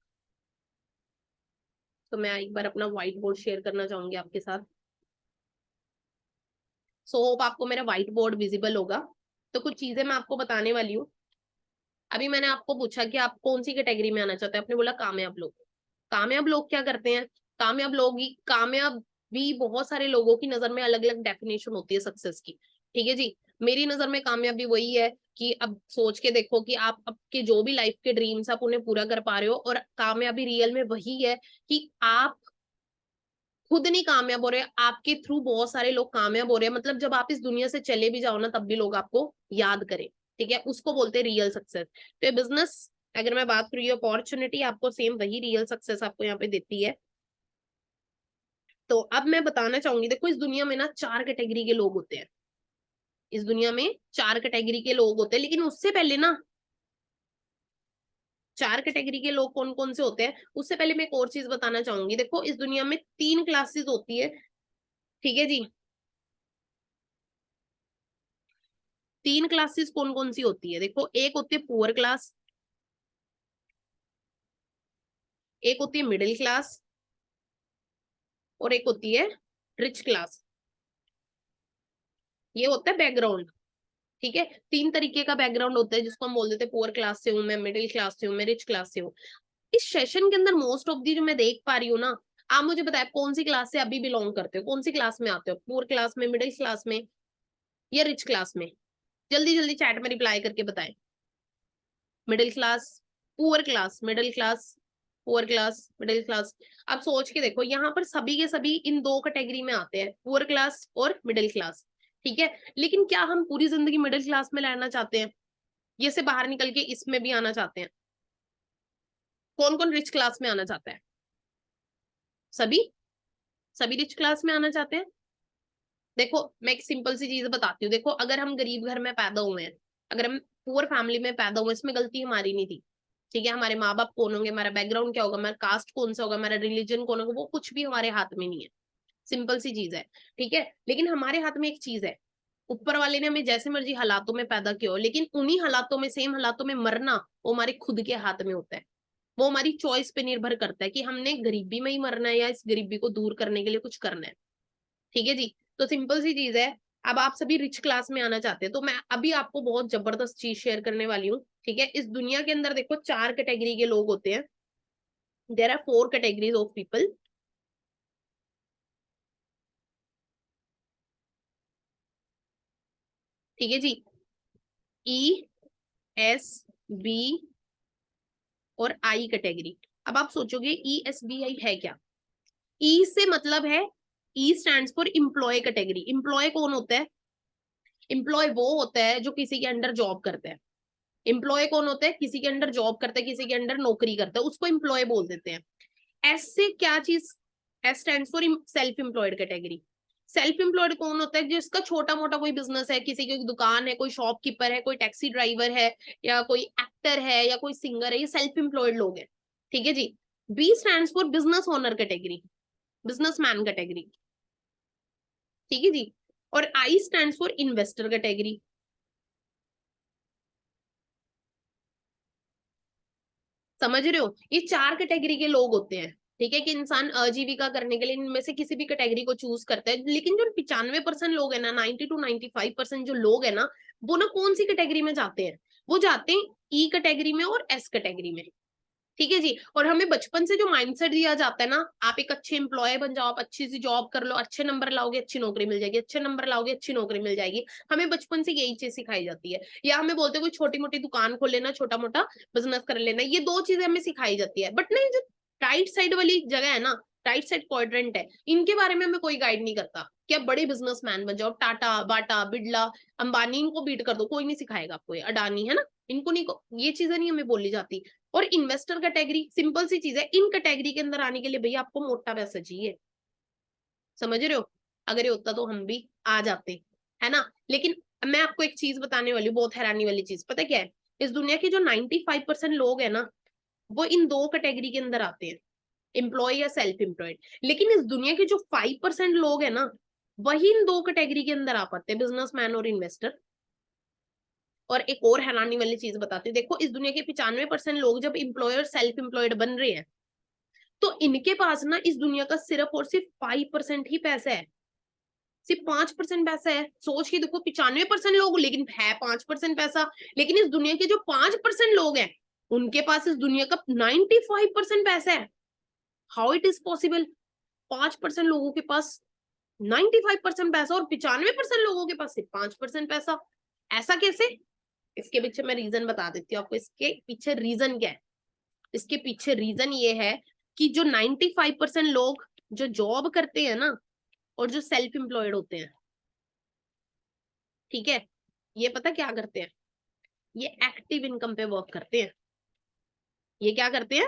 तो मैं एक बार अपना व्हाइट बोर्ड शेयर करना चाहूंगी आपके साथ। सो होप आपको मेरा व्हाइट बोर्ड विजिबल होगा। तो कुछ चीजें मैं आपको बताने वाली हूँ। अभी मैंने आपको पूछा कि आप कौन सी कैटेगरी में आना चाहते हैं, आपने बोला कामयाब लोग। कामयाब लोग क्या करते हैं? कामयाब लोग ही कामयाब भी बहुत सारे लोगों की नजर में अलग अलग डेफिनेशन होती है सक्सेस की। ठीक है जी, मेरी नजर में कामयाबी वही है कि अब सोच के देखो कि आप आपके जो भी लाइफ के ड्रीम्स आप उन्हें पूरा कर पा रहे हो। और कामयाबी रियल में वही है कि आप खुद नहीं कामयाब हो रहे, आपके थ्रू बहुत सारे लोग कामयाब हो रहे हैं। मतलब जब आप इस दुनिया से चले भी जाओ ना तब भी लोग आपको याद करें। ठीक है, उसको बोलते हैं रियल सक्सेस। तो ये बिजनेस, अगर मैं बात करूँ, ये अपॉर्चुनिटी आपको सेम वही रियल सक्सेस आपको यहाँ पे देती है। तो अब मैं बताना चाहूंगी, देखो इस दुनिया में ना 4 कैटेगरी के लोग होते हैं। इस दुनिया में 4 कैटेगरी के लोग होते हैं, लेकिन उससे पहले ना 4 कैटेगरी के लोग कौन कौन से होते हैं उससे पहले मैं एक और चीज बताना चाहूंगी। देखो इस दुनिया में 3 क्लासेस होती है। ठीक है जी, 3 क्लासेस कौन कौन सी होती है? देखो एक होती है पुअर क्लास, एक होती है मिडिल क्लास और एक होती है रिच क्लास। ये होता है बैकग्राउंड। ठीक है, 3 तरीके का बैकग्राउंड होता है जिसको हम बोल देते हैं पुअर क्लास से हूँ मैं, मिडिल क्लास से हूँ मैं, रिच क्लास से हूँ। इस सेशन के अंदर मोस्ट ऑफ दी जो मैं देख पा रही हूँ ना, आप मुझे बताए कौन सी क्लास से अभी बिलोंग करते हो, कौन सी क्लास में आते हो? पुअर क्लास में, मिडिल क्लास में या रिच क्लास में? जल्दी जल्दी चैट में रिप्लाई करके बताएं। Middle class, poor class, middle class, poor class, middle class. अब सोच के देखो यहाँ पर सभी के सभी इन 2 कैटेगरी में आते हैं, पुअर क्लास और मिडिल क्लास। ठीक है, लेकिन क्या हम पूरी जिंदगी मिडिल क्लास में रहना चाहते हैं? ये से बाहर निकल के इसमें भी आना चाहते हैं? कौन कौन रिच क्लास में आना चाहता है? सभी, सभी रिच क्लास में आना चाहते हैं। देखो मैं एक सिंपल सी चीज बताती हूँ। देखो अगर हम गरीब घर में पैदा हुए हैं, अगर हम पुअर फैमिली में पैदा हुए, इसमें गलती हमारी नहीं थी। ठीक है, हमारे माँ बाप कौन होंगे, हमारा बैकग्राउंड क्या होगा, हमारा कास्ट कौन सा होगा, हमारा रिलीजन कौन होगा, वो कुछ भी हमारे हाथ में नहीं है। सिंपल सी चीज है। ठीक है, लेकिन हमारे हाथ में एक चीज है, ऊपर वाले ने हमें जैसे मर्जी हालातों में पैदा किया हो, लेकिन उन्हीं हालातों में, सेम हालातों में मरना वो हमारे खुद के हाथ में होता है। वो हमारी चॉइस पे निर्भर करता है कि हमने गरीबी में ही मरना है या इस गरीबी को दूर करने के लिए कुछ करना है। ठीक है जी, तो सिंपल सी चीज है। अब आप सभी रिच क्लास में आना चाहते हैं तो मैं अभी आपको बहुत जबरदस्त चीज शेयर करने वाली हूँ। ठीक है, इस दुनिया के अंदर देखो 4 कैटेगरी के लोग होते हैं। There are 4 categories of people. ठीक है जी, ई, एस, बी और आई कैटेगरी। अब आप सोचोगे ई एस बी आई है क्या? ई से मतलब है, E stands for employ category. Employ कौन होता है? एम्प्लॉय वो होता है जो किसी के अंडर जॉब करता है। एम्प्लॉय कौन होता है? किसी के अंडर जॉब करता है, किसी के अंडर नौकरी करता है, उसको एम्प्लॉय बोल देते हैं। एस से क्या चीज? S stands for self employed category. Self employed कौन होता है? जिसका छोटा मोटा कोई बिजनेस है, किसी की दुकान है, कोई शॉपकीपर है, कोई टैक्सी ड्राइवर है, या कोई एक्टर है, या कोई सिंगर है, ये सेल्फ एम्प्लॉयड लोग हैं। ठीक है जी। B stands for business owner category, businessman category. ठीक है जी। और I stand for investor category. समझ रहे हो, ये 4 कैटेगरी के लोग होते हैं। ठीक है, कि इंसान आजीविका करने के लिए इनमें से किसी भी कैटेगरी को चूज करता है। लेकिन जो 95% लोग है ना, 90 to 95% जो लोग है ना, वो ना कौन सी कैटेगरी में जाते हैं, वो जाते हैं ई कैटेगरी में और एस कैटेगरी में। ठीक है जी। और हमें बचपन से जो माइंडसेट दिया जाता है ना, आप एक अच्छे एम्प्लॉय बन जाओ, आप अच्छी सी जॉब कर लो, अच्छे नंबर लाओगे अच्छी नौकरी मिल जाएगी, अच्छे नंबर लाओगे अच्छी नौकरी मिल जाएगी। हमें बचपन से यही चीज सिखाई जाती है। या हमें बोलते हैं कोई छोटी मोटी दुकान खोल लेना, छोटा मोटा बिजनेस कर लेना, ये 2 चीजें हमें सिखाई जाती है। बट नहीं, जो राइट साइड वाली जगह है ना, राइट साइड क्वाड्रेंट है, इनके बारे में हमें कोई गाइड नहीं करता कि आप बड़े बिजनेसमैन बन जाओ, टाटा बाटा बिड़ला अंबानी इनको बीट कर दो, कोई नहीं सिखाएगा आपको। अडानी है ना, इनको नहीं, ये चीजें नहीं हमें बोली जाती। और इन्वेस्टर कैटेगरी सिंपल सी चीज है, इन कैटेगरी के अंदर आने के लिए भैया आपको मोटा पैसा चाहिए। समझ रहे हो, अगर ये होता तो हम भी आ जाते, है ना। लेकिन मैं आपको एक चीज बताने वाली हूँ, बहुत हैरानी वाली चीज, पता क्या है, इस दुनिया के जो 95% लोग है ना, वो इन 2 कैटेगरी के अंदर आते हैं, एम्प्लॉय या सेल्फ एम्प्लॉयड। लेकिन इस दुनिया के जो 5% लोग है ना, वही इन 2 कैटेगरी के अंदर आ पाते हैं, बिजनेसमैन और इन्वेस्टर। और एक और हैरानी वाली चीज बताती हूँ, देखो इस दुनिया के 95% लोग जब एम्प्लॉय और सेल्फ एम्प्लॉयड बन रहे हैं, तो इनके पास ना इस दुनिया का सिर्फ और सिर्फ 5% ही पैसा है, सिर्फ 5% पैसा है। सोच के देखो, 95% लोग, लेकिन है 5% पैसा। लेकिन इस दुनिया के जो 5% लोग हैं, उनके पास इस दुनिया का 95% पैसा है। How it is possible? 5% लोगों के पास 95% पैसा और 95% लोगों के पास सिर्फ 5% पैसा, ऐसा कैसे? इसके पीछे मैं रीजन बता देती हूँ आपको। इसके पीछे रीजन क्या है? इसके पीछे रीजन ये है कि जो 95% लोग जो जॉब करते हैं ना, और जो सेल्फ एम्प्लॉयड होते हैं, ठीक है, ये पता क्या करते हैं? ये एक्टिव इनकम पे वर्क करते हैं। ये क्या करते हैं?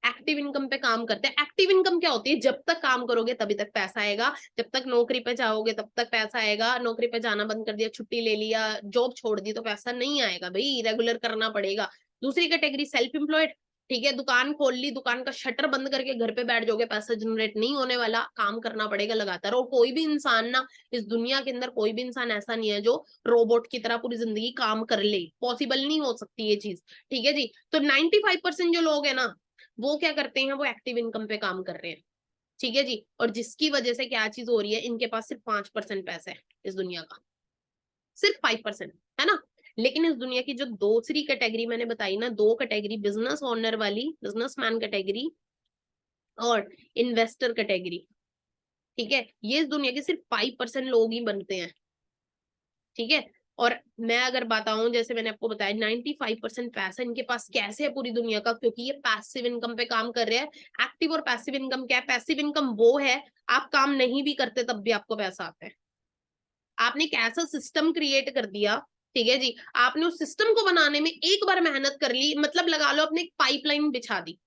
एक्टिव इनकम पे काम करते हैं। एक्टिव इनकम क्या होती है? जब तक काम करोगे तभी तक पैसा आएगा, जब तक नौकरी पे जाओगे तब तक पैसा आएगा। नौकरी पे जाना बंद कर दिया, छुट्टी ले लिया, जॉब छोड़ दी, तो पैसा नहीं आएगा भाई, रेगुलर करना पड़ेगा। दूसरी कैटेगरी सेल्फ एम्प्लॉयड, ठीक है, दुकान खोल ली, दुकान का शटर बंद करके घर पे बैठ जाओगे, पैसा जनरेट नहीं होने वाला, काम करना पड़ेगा लगातार। और कोई भी इंसान ना, इस दुनिया के अंदर कोई भी इंसान ऐसा नहीं है जो रोबोट की तरह पूरी जिंदगी काम कर ले, पॉसिबल नहीं हो सकती ये चीज। ठीक है जी। तो 95% जो लोग है ना, वो क्या करते हैं? वो एक्टिव इनकम पे काम कर रहे हैं। ठीक है जी। और जिसकी वजह से क्या चीज हो रही है, इनके पास सिर्फ 5% पैसा है इस दुनिया का, सिर्फ 5%, है ना। लेकिन इस दुनिया की जो दूसरी कैटेगरी मैंने बताई ना, 2 कैटेगरी, बिजनेस ओनर वाली, बिजनेसमैन कैटेगरी और इन्वेस्टर कैटेगरी, ठीक है, ये इस दुनिया के सिर्फ 5% लोग ही बनते हैं। ठीक है। और मैं अगर बताऊं, जैसे मैंने आपको बताया, 95% पैसा इनके पास कैसे है पूरी दुनिया का? क्योंकि ये पैसिव इनकम पे काम कर रहे हैं। एक्टिव और पैसिव इनकम क्या है? पैसिव इनकम वो है, आप काम नहीं भी करते तब भी आपको पैसा आता है। आपने एक ऐसा सिस्टम क्रिएट कर दिया, ठीक है जी, आपने उस सिस्टम को बनाने में एक बार मेहनत कर ली, मतलब लगा लो आपने एक पाइपलाइन बिछा दी,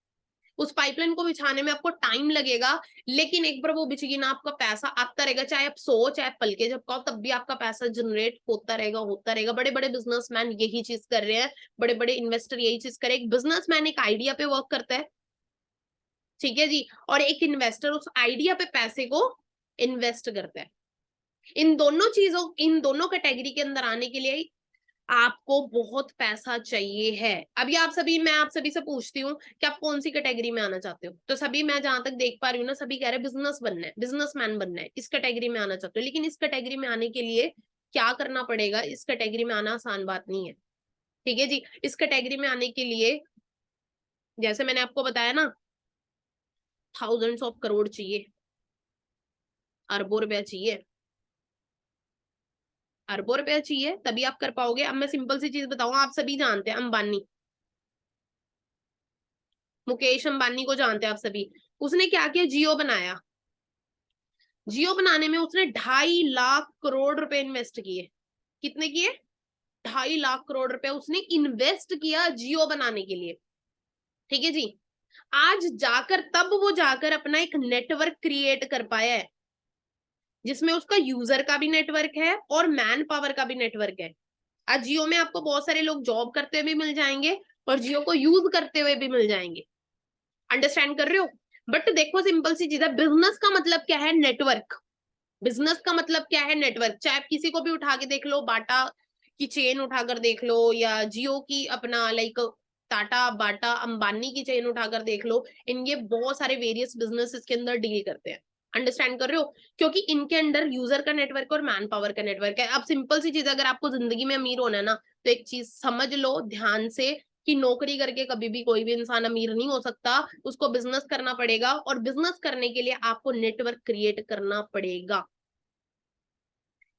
उस पाइपलाइन को बिछाने में आपको टाइम लगेगा, लेकिन एक बार वो बिछेगी ना, आपका पैसा आता रहेगा। चाहे आप सो, चाहे पलके झपकाओ, तब भी आपका पैसा जनरेट होता रहेगा, होता रहेगा। बड़े बड़े बिजनेसमैन यही चीज कर रहे हैं, बड़े बड़े इन्वेस्टर यही चीज कर रहे हैं। एक बिजनेसमैन एक आइडिया पे वर्क करता है, ठीक है जी, और एक इन्वेस्टर उस आइडिया पे पैसे को इन्वेस्ट करता है। इन दोनों चीजों, इन दोनों कैटेगरी के अंदर आने के लिए आपको बहुत पैसा चाहिए है। अभी आप सभी, मैं आप सभी से पूछती हूँ कि आप कौन सी कैटेगरी में आना चाहते हो? तो सभी, मैं जहां तक देख पा रही हूँ ना, सभी कह रहे हैं बिजनेस बनना है, बिजनेसमैन बनना है, इस कैटेगरी में आना चाहते हो। लेकिन इस कैटेगरी में आने के लिए क्या करना पड़ेगा? इस कैटेगरी में आना आसान बात नहीं है। ठीक है जी। इस कैटेगरी में आने के लिए, जैसे मैंने आपको बताया ना, थाउजेंड्स ऑफ करोड़ चाहिए, अरबों रुपया चाहिए, अरबों रुपया चाहिए, तभी आप कर पाओगे। अब मैं सिंपल सी चीज बताऊं, आप सभी जानते हैं अंबानी, मुकेश अंबानी को जानते हैं आप सभी। उसने क्या किया? जियो बनाया। जियो बनाने में उसने 2.5 लाख करोड़ रुपए इन्वेस्ट किए। कितने किए? 2.5 लाख करोड़ रुपए उसने इन्वेस्ट किया जियो बनाने के लिए। ठीक है जी। आज जाकर, तब वो जाकर अपना एक नेटवर्क क्रिएट कर पाया है, जिसमें उसका यूजर का भी नेटवर्क है और मैन पावर का भी नेटवर्क है। आज जियो में आपको बहुत सारे लोग जॉब करते हुए भी मिल जाएंगे और जियो को यूज करते हुए भी मिल जाएंगे। अंडरस्टैंड कर रहे हो? बट देखो, सिंपल सी चीज है, बिजनेस का मतलब क्या है? नेटवर्क। बिजनेस का मतलब क्या है? नेटवर्क। चाहे आप किसी को भी उठा के देख लो, बाटा की चेन उठाकर देख लो, या जियो की अपना लाइक टाटा बाटा अंबानी की चेन उठाकर देख लो, इनके बहुत सारे वेरियस बिजनेस इसके अंदर डील करते हैं। अंडरस्टैंड कर रहे हो? क्योंकि इनके अंडर यूजर का नेटवर्क और मैन पावर का नेटवर्क है। अब सिंपल सी चीज, अगर आपको जिंदगी में अमीर होना है ना, तो एक चीज समझ लो ध्यान से कि नौकरी करके कभी भी कोई भी इंसान अमीर नहीं हो सकता, उसको बिजनेस करना पड़ेगा, और बिजनेस करने के लिए आपको नेटवर्क क्रिएट करना पड़ेगा।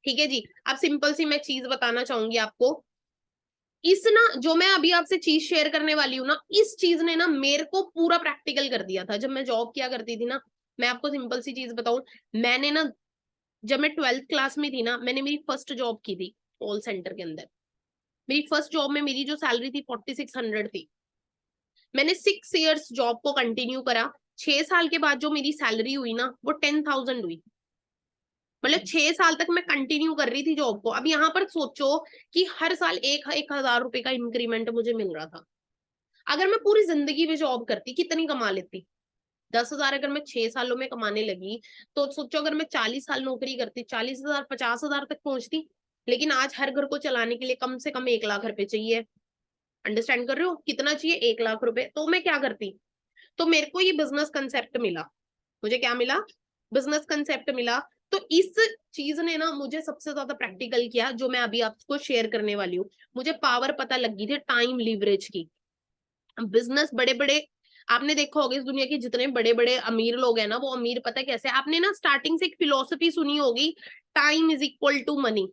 ठीक है जी। अब सिंपल सी मैं चीज बताना चाहूंगी आपको, इस ना जो मैं अभी आपसे चीज शेयर करने वाली हूँ ना, इस चीज ने ना मेरे को पूरा प्रैक्टिकल कर दिया था। जब मैं जॉब किया करती थी ना, मैं आपको सिंपल सी चीज बताऊं, मैंने ना जब मैं 12th क्लास में थी ना, मैंने मेरी फर्स्ट जॉब की थी कॉल सेंटर के अंदर। मेरी फर्स्ट जॉब में मेरी जो सैलरी थी 4600 थी। मैंने 6 इयर्स जॉब को कंटिन्यू करा। 6 साल के बाद जो मेरी सैलरी हुई ना, वो 10,000 हुई। मतलब 6 साल तक मैं कंटिन्यू कर रही थी जॉब को। अब यहाँ पर सोचो कि हर साल 1,000 रुपए का इंक्रीमेंट मुझे मिल रहा था। अगर मैं पूरी जिंदगी में जॉब करती, कितनी कमा लेती? 10,000 अगर मैं 6 सालों में कमाने लगी, तो सोचो अगर मैं 40 साल नौकरी करती, 40,000 50,000 तक पहुंचती। लेकिन आज हर घर को चलाने के लिए कम से कम 1 लाख रुपए चाहिए। अंडरस्टैंड कर रहे हो? कितना चाहिए? 1 लाख रुपए। तो मैं क्या करती? तो मेरे को ये बिजनेस कंसेप्ट मिला। मुझे क्या मिला? बिजनेस कंसेप्ट मिला। तो इस चीज ने ना मुझे सबसे ज्यादा प्रैक्टिकल किया, जो मैं अभी आपको शेयर करने वाली हूँ। मुझे पावर पता लगी थी टाइम लीवरेज की। बिजनेस बड़े बड़े, आपने देखा होगा इस दुनिया के जितने बड़े बड़े अमीर लोग हैं ना, वो अमीर पता है कैसे? आपने ना स्टार्टिंग से एक फिलोसफी सुनी होगी, time is equal to money.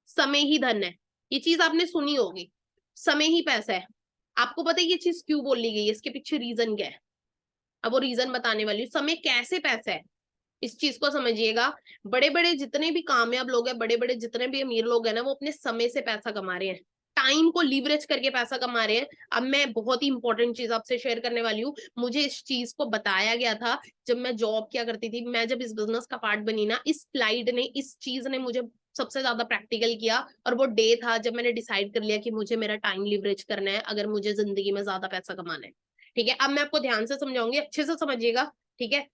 समय ही धन है। ये चीज आपने सुनी होगी, समय ही पैसा है। आपको पता है ये चीज क्यों बोली गई है? इसके पीछे रीजन क्या है? अब वो रीजन बताने वाली हूँ। समय कैसे पैसा है, इस चीज को समझिएगा। बड़े बड़े जितने भी कामयाब लोग हैं, बड़े बड़े जितने भी अमीर लोग हैं ना, वो अपने समय से पैसा कमा रहे हैं, टाइम को लीवरेज करके पैसा कमा रहे हैं। अब मैं बहुत ही इंपॉर्टेंट चीज आपसे शेयर करने वाली हूँ। मुझे इस चीज को बताया गया था जब मैं जॉब किया करती थी। मैं जब इस बिजनेस का पार्ट बनी ना, इस स्लाइड ने, इस चीज ने मुझे सबसे ज्यादा प्रैक्टिकल किया। और वो डे था जब मैंने डिसाइड कर लिया कि मुझे मेरा टाइम लीवरेज करना है, अगर मुझे जिंदगी में ज्यादा पैसा कमाना है। ठीक है, अब मैं आपको ध्यान से समझाऊंगी, अच्छे से समझिएगा। ठीक है,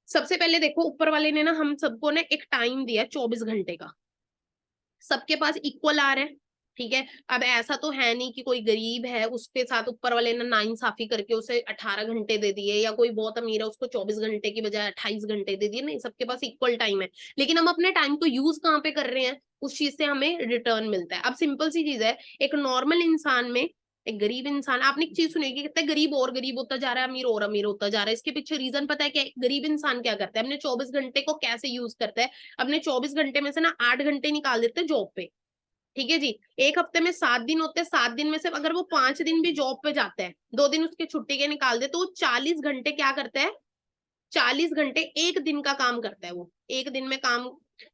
सबसे पहले देखो, ऊपर वाले ने ना हम सबको ने एक टाइम दिया 24 घंटे का। सबके पास इक्वल आ रहा है। ठीक है, अब ऐसा तो है नहीं कि कोई गरीब है उसके साथ ऊपर वाले ने नाइंसाफी करके उसे 18 घंटे दे दिए, या कोई बहुत अमीर है उसको 24 घंटे की बजाय 28 घंटे दे दिए। नहीं, सबके पास इक्वल टाइम है। लेकिन हम अपने टाइम को यूज कहाँ पे कर रहे हैं, उस चीज से हमें रिटर्न मिलता है। अब सिंपल सी चीज है, एक नॉर्मल इंसान में, एक गरीब इंसान, आपने एक चीज सुनी कि कितने गरीब और गरीब होता जा रहा है, अमीर और अमीर होता जा रहा है। इसके पीछे रीजन पता है क्या? गरीब इंसान क्या करता है, अपने 24 घंटे को कैसे यूज करता है? अपने 24 घंटे में से ना 8 घंटे निकाल देते हैं जॉब पे। ठीक है जी, एक हफ्ते में 7 दिन होते हैं, 7 दिन में से अगर वो 5 दिन भी जॉब पे जाता है, 2 दिन उसके छुट्टी के निकाल दे, तो वो 40 घंटे क्या करता है? 40 घंटे एक दिन का काम करता है। वो एक दिन में काम,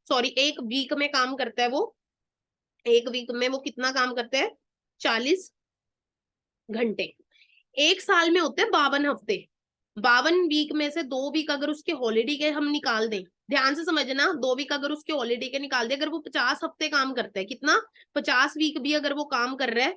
सॉरी, एक वीक में काम करता है। वो एक वीक में वो कितना काम करता है? 40 घंटे। एक साल में होते हैं 52 हफ्ते। 52 वीक में से 2 वीक अगर उसके हॉलीडे के हम निकाल दें, ध्यान से समझना, 2 वीक अगर उसके हॉलीडे के निकाल दे, अगर वो 50 हफ्ते काम करता है, कितना? 50 वीक भी अगर वो काम कर रहा है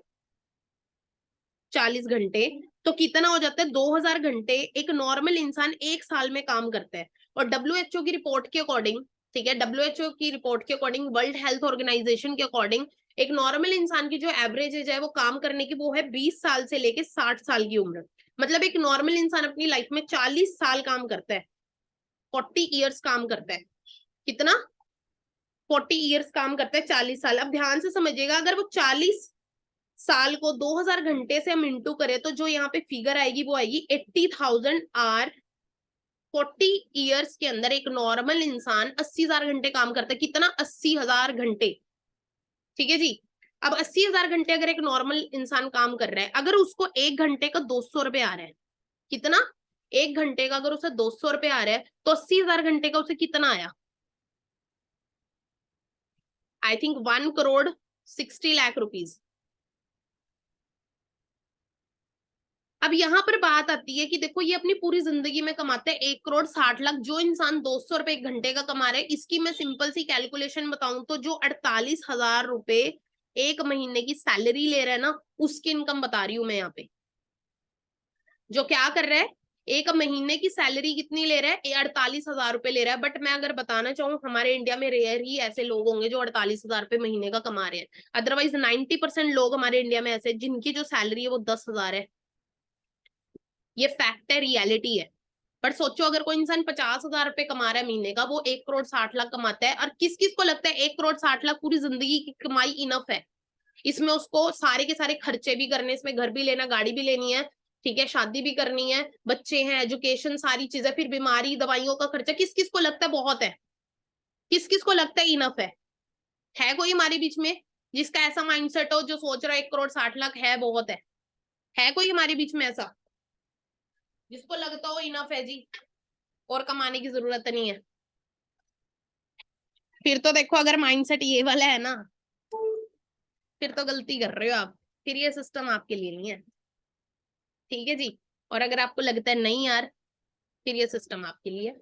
40 घंटे, तो कितना हो जाता है? 2000 घंटे एक नॉर्मल इंसान एक साल में काम करता है। और डब्ल्यूएचओ की रिपोर्ट के अकॉर्डिंग, ठीक है, डब्ल्यूएचओ की रिपोर्ट के अकॉर्डिंग, वर्ल्ड हेल्थ ऑर्गेनाइजेशन के अकॉर्डिंग, एक नॉर्मल इंसान की जो एवरेज एज है वो काम करने की, वो है 20 साल से लेके 60 साल की उम्र। मतलब एक नॉर्मल इंसान अपनी लाइफ में 40 साल काम करता है, 40 ईयर्स काम करता है। कितना? 40 ईयर्स काम करता है, 40 साल। अब ध्यान से समझिएगा, अगर वो 40 साल को 2000 घंटे से हम इंटू करें, तो जो यहाँ पे फिगर आएगी वो आएगी 80,000 आर। 40 ईयर्स के अंदर एक नॉर्मल इंसान 80,000 घंटे काम करता है। कितना? 80,000 घंटे। ठीक है जी। अब 80,000 घंटे अगर एक नॉर्मल इंसान काम कर रहा है, अगर उसको 1 घंटे का 200 रुपए आ रहा है, कितना? 1 घंटे का अगर उसे 200 रुपए आ रहा है, तो 80,000 घंटे का उसे कितना आया? I think 1,60,00,000 rupees. अब यहाँ पर बात आती है कि देखो, ये अपनी पूरी जिंदगी में कमाते हैं 1,60,00,000। जो इंसान 200 रुपए 1 घंटे का कमा रहे हैं, इसकी मैं सिंपल सी कैलकुलेशन बताऊं तो जो 48,000 रुपए 1 महीने की सैलरी ले रहा है ना, उसकी इनकम बता रही हूं मैं यहाँ पे। जो क्या कर रहा है? एक महीने की सैलरी कितनी ले रहा है? 48,000 रुपए ले रहा है। बट मैं अगर बताना चाहूँ, हमारे इंडिया में रेयर ही ऐसे लोग होंगे जो 48,000 रुपए महीने का कमा रहे हैं। अदरवाइज 90% लोग हमारे इंडिया में ऐसे जिनकी जो सैलरी है वो 10,000 है। ये फैक्ट है, रियलिटी है। पर सोचो अगर कोई इंसान 50,000 रुपए कमा रहा है महीने का, वो 1,60,00,000 कमाता है, और किस किस को लगता है 1,60,00,000 पूरी जिंदगी की कमाई इनफ है? इसमें उसको सारे के सारे खर्चे भी करने, इसमें घर भी लेना, गाड़ी भी लेनी है, ठीक है, शादी भी करनी है, बच्चे हैं, एजुकेशन, सारी चीजें, फिर बीमारी, दवाइयों का खर्चा। किस किस को लगता है बहुत है? किस किस को लगता है इनफ है कोई हमारे बीच में जिसका ऐसा माइंडसेट हो, जो सोच रहा है 1,60,00,000 है बहुत है कोई हमारे बीच में ऐसा जिसको लगता हो इनफ है जी, और कमाने की जरूरत नहीं है? फिर तो देखो, अगर माइंडसेट ये वाला है ना, फिर तो गलती कर रहे हो आप, फिर ये सिस्टम आपके लिए नहीं है, ठीक है जी। और अगर आपको लगता है नहीं यार, फिर ये सिस्टम आपके लिए है।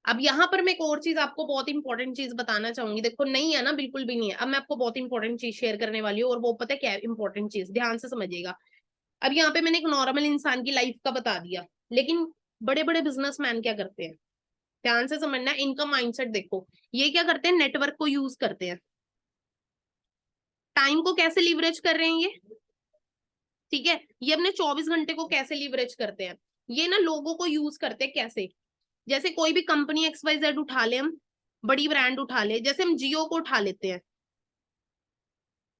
अब यहाँ पर मैं एक और चीज आपको बहुत इंपॉर्टेंट चीज बताना चाहूंगी। देखो, नहीं है ना, बिल्कुल भी नहीं है। अब मैं आपको बहुत इंपॉर्टेंट चीज शेयर करने वाली हूँ, और वो पता है क्या इंपॉर्टेंट चीज, ध्यान से समझिएगा। अब यहाँ पे मैंने एक नॉर्मल इंसान की लाइफ का बता दिया, लेकिन बड़े बड़े बिजनेसमैन क्या करते हैं, ध्यान से समझना, इनका माइंडसेट देखो। ये क्या करते हैं? नेटवर्क को यूज करते हैं। टाइम को कैसे लीवरेज कर रहे हैं ये, ठीक है, ये अपने 24 घंटे को कैसे लीवरेज करते हैं? ये ना लोगों को यूज करते हैं कैसे? जैसे कोई भी कंपनी XYZ उठा ले, हम बड़ी ब्रांड उठा ले, जैसे हम जियो को उठा लेते हैं।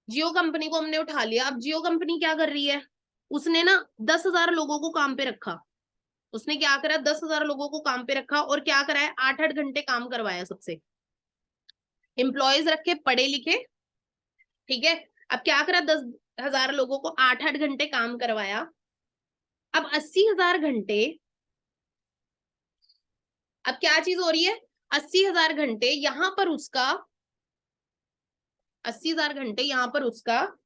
जियो कंपनी को हमने उठा लिया। अब जियो कंपनी क्या कर रही है? उसने ना 10,000 लोगों को काम पे रखा। उसने क्या करा? 10,000 लोगों को काम पे रखा, और क्या करा है? 8-8 घंटे काम करवाया सबसे, एम्प्लॉयज रखे पढ़े लिखे, ठीक है। अब क्या करा? 10,000 लोगों को 8-8 घंटे काम करवाया। अब 80,000 घंटे, अब क्या चीज हो रही है? 80,000 घंटे यहां पर उसका, 80,000 घंटे यहां पर उसका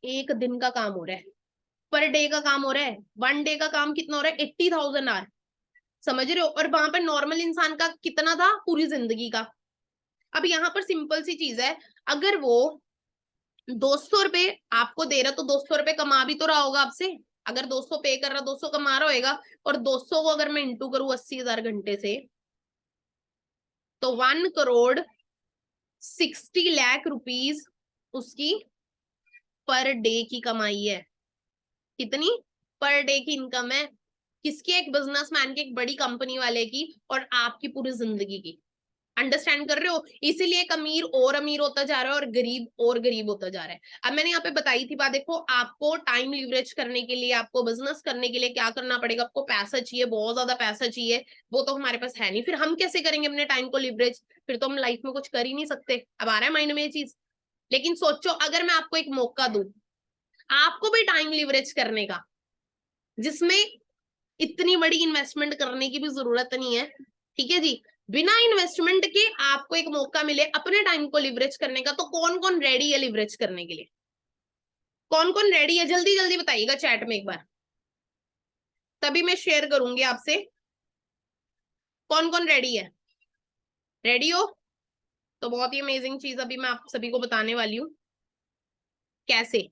एक दिन का काम हो रहा है, पर डे का काम हो रहा है। 1 डे का काम कितना हो रहा है? 80,000 आवर, समझ रहे हो? और वहां पर नॉर्मल इंसान का कितना था? पूरी जिंदगी का। अब यहाँ पर सिंपल सी चीज है, अगर वो 200 रुपए आपको दे रहा, तो 200 रुपए कमा भी तो रहा होगा आपसे। अगर 200 पे कर रहा, 200 कमा रहा होगा, और 200 को अगर मैं इंटू करूं 80,000 घंटे से, तो 1,60,00,000 रुपीज उसकी पर डे की कमाई है। कितनी? पर डे की इनकम है। किसकी? एक बिजनेसमैन की, एक बड़ी कंपनी वाले की, और आपकी पूरी जिंदगी की। अंडरस्टैंड कर रहे हो? इसीलिए एक अमीर और अमीर होता जा रहा है, और गरीब और गरीब होता जा रहा है। अब मैंने यहाँ पे बताई थी बात, देखो, आपको टाइम लीवरेज करने के लिए, आपको बिजनेस करने के लिए क्या करना पड़ेगा? आपको पैसा चाहिए, बहुत ज्यादा पैसा चाहिए। वो तो हमारे पास है नहीं, फिर हम कैसे करेंगे अपने टाइम को लीवरेज? फिर तो हम लाइफ में कुछ कर ही नहीं सकते। अब आ रहा है माइंड में ये चीज? लेकिन सोचो, अगर मैं आपको एक मौका दूं आपको भी टाइम लीवरेज करने का, जिसमें इतनी बड़ी इन्वेस्टमेंट करने की भी जरूरत नहीं है, ठीक है जी, बिना इन्वेस्टमेंट के आपको एक मौका मिले अपने टाइम को लिवरेज करने का, तो कौन कौन रेडी है लिवरेज करने के लिए? कौन कौन रेडी है? जल्दी जल्दी बताइएगा चैट में एक बार, तभी मैं शेयर करूंगी आपसे। कौन कौन रेडी है? रेडी हो तो बहुत ही अमेजिंग चीज अभी मैं आप सभी को बताने वाली हूँ, कैसे।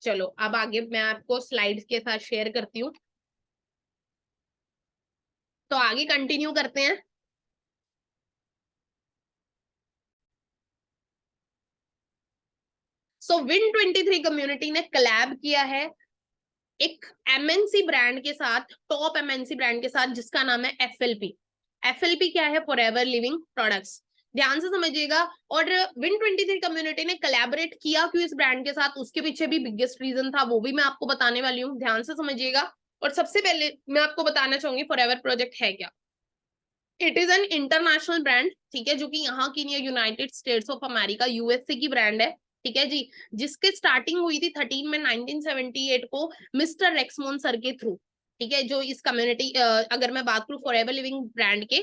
चलो अब आगे मैं आपको स्लाइड्स के साथ शेयर करती हूँ, तो आगे कंटिन्यू करते हैं। सो Win23 कम्युनिटी ने कोलैब किया है एक MNC ब्रांड के साथ, टॉप MNC ब्रांड के साथ, जिसका नाम है FLP। FLP क्या है? Forever living products. ध्यान से समझिएगा। और Win23 कम्युनिटी ने कोलैबोरेट किया क्यों इस ब्रांड के साथ, उसके पीछे भी बिगेस्ट रीजन था, वो भी मैं आपको बताने वाली हूँ, ध्यान से समझिएगा। और सबसे पहले मैं आपको बताना चाहूंगी फॉरएवर प्रोजेक्ट है क्या। It is an international brand, ठीक है, जो कि यहाँ की नहीं है, United states of America, USA की ब्रांड है, ठीक है जी, जिसकी स्टार्टिंग हुई थी 13 में 1978 को मिस्टर रेक्समोन सर के थ्रू, ठीक है, जो इस कम्युनिटी, अगर मैं बात करूं फॉरएवर लिविंग ब्रांड के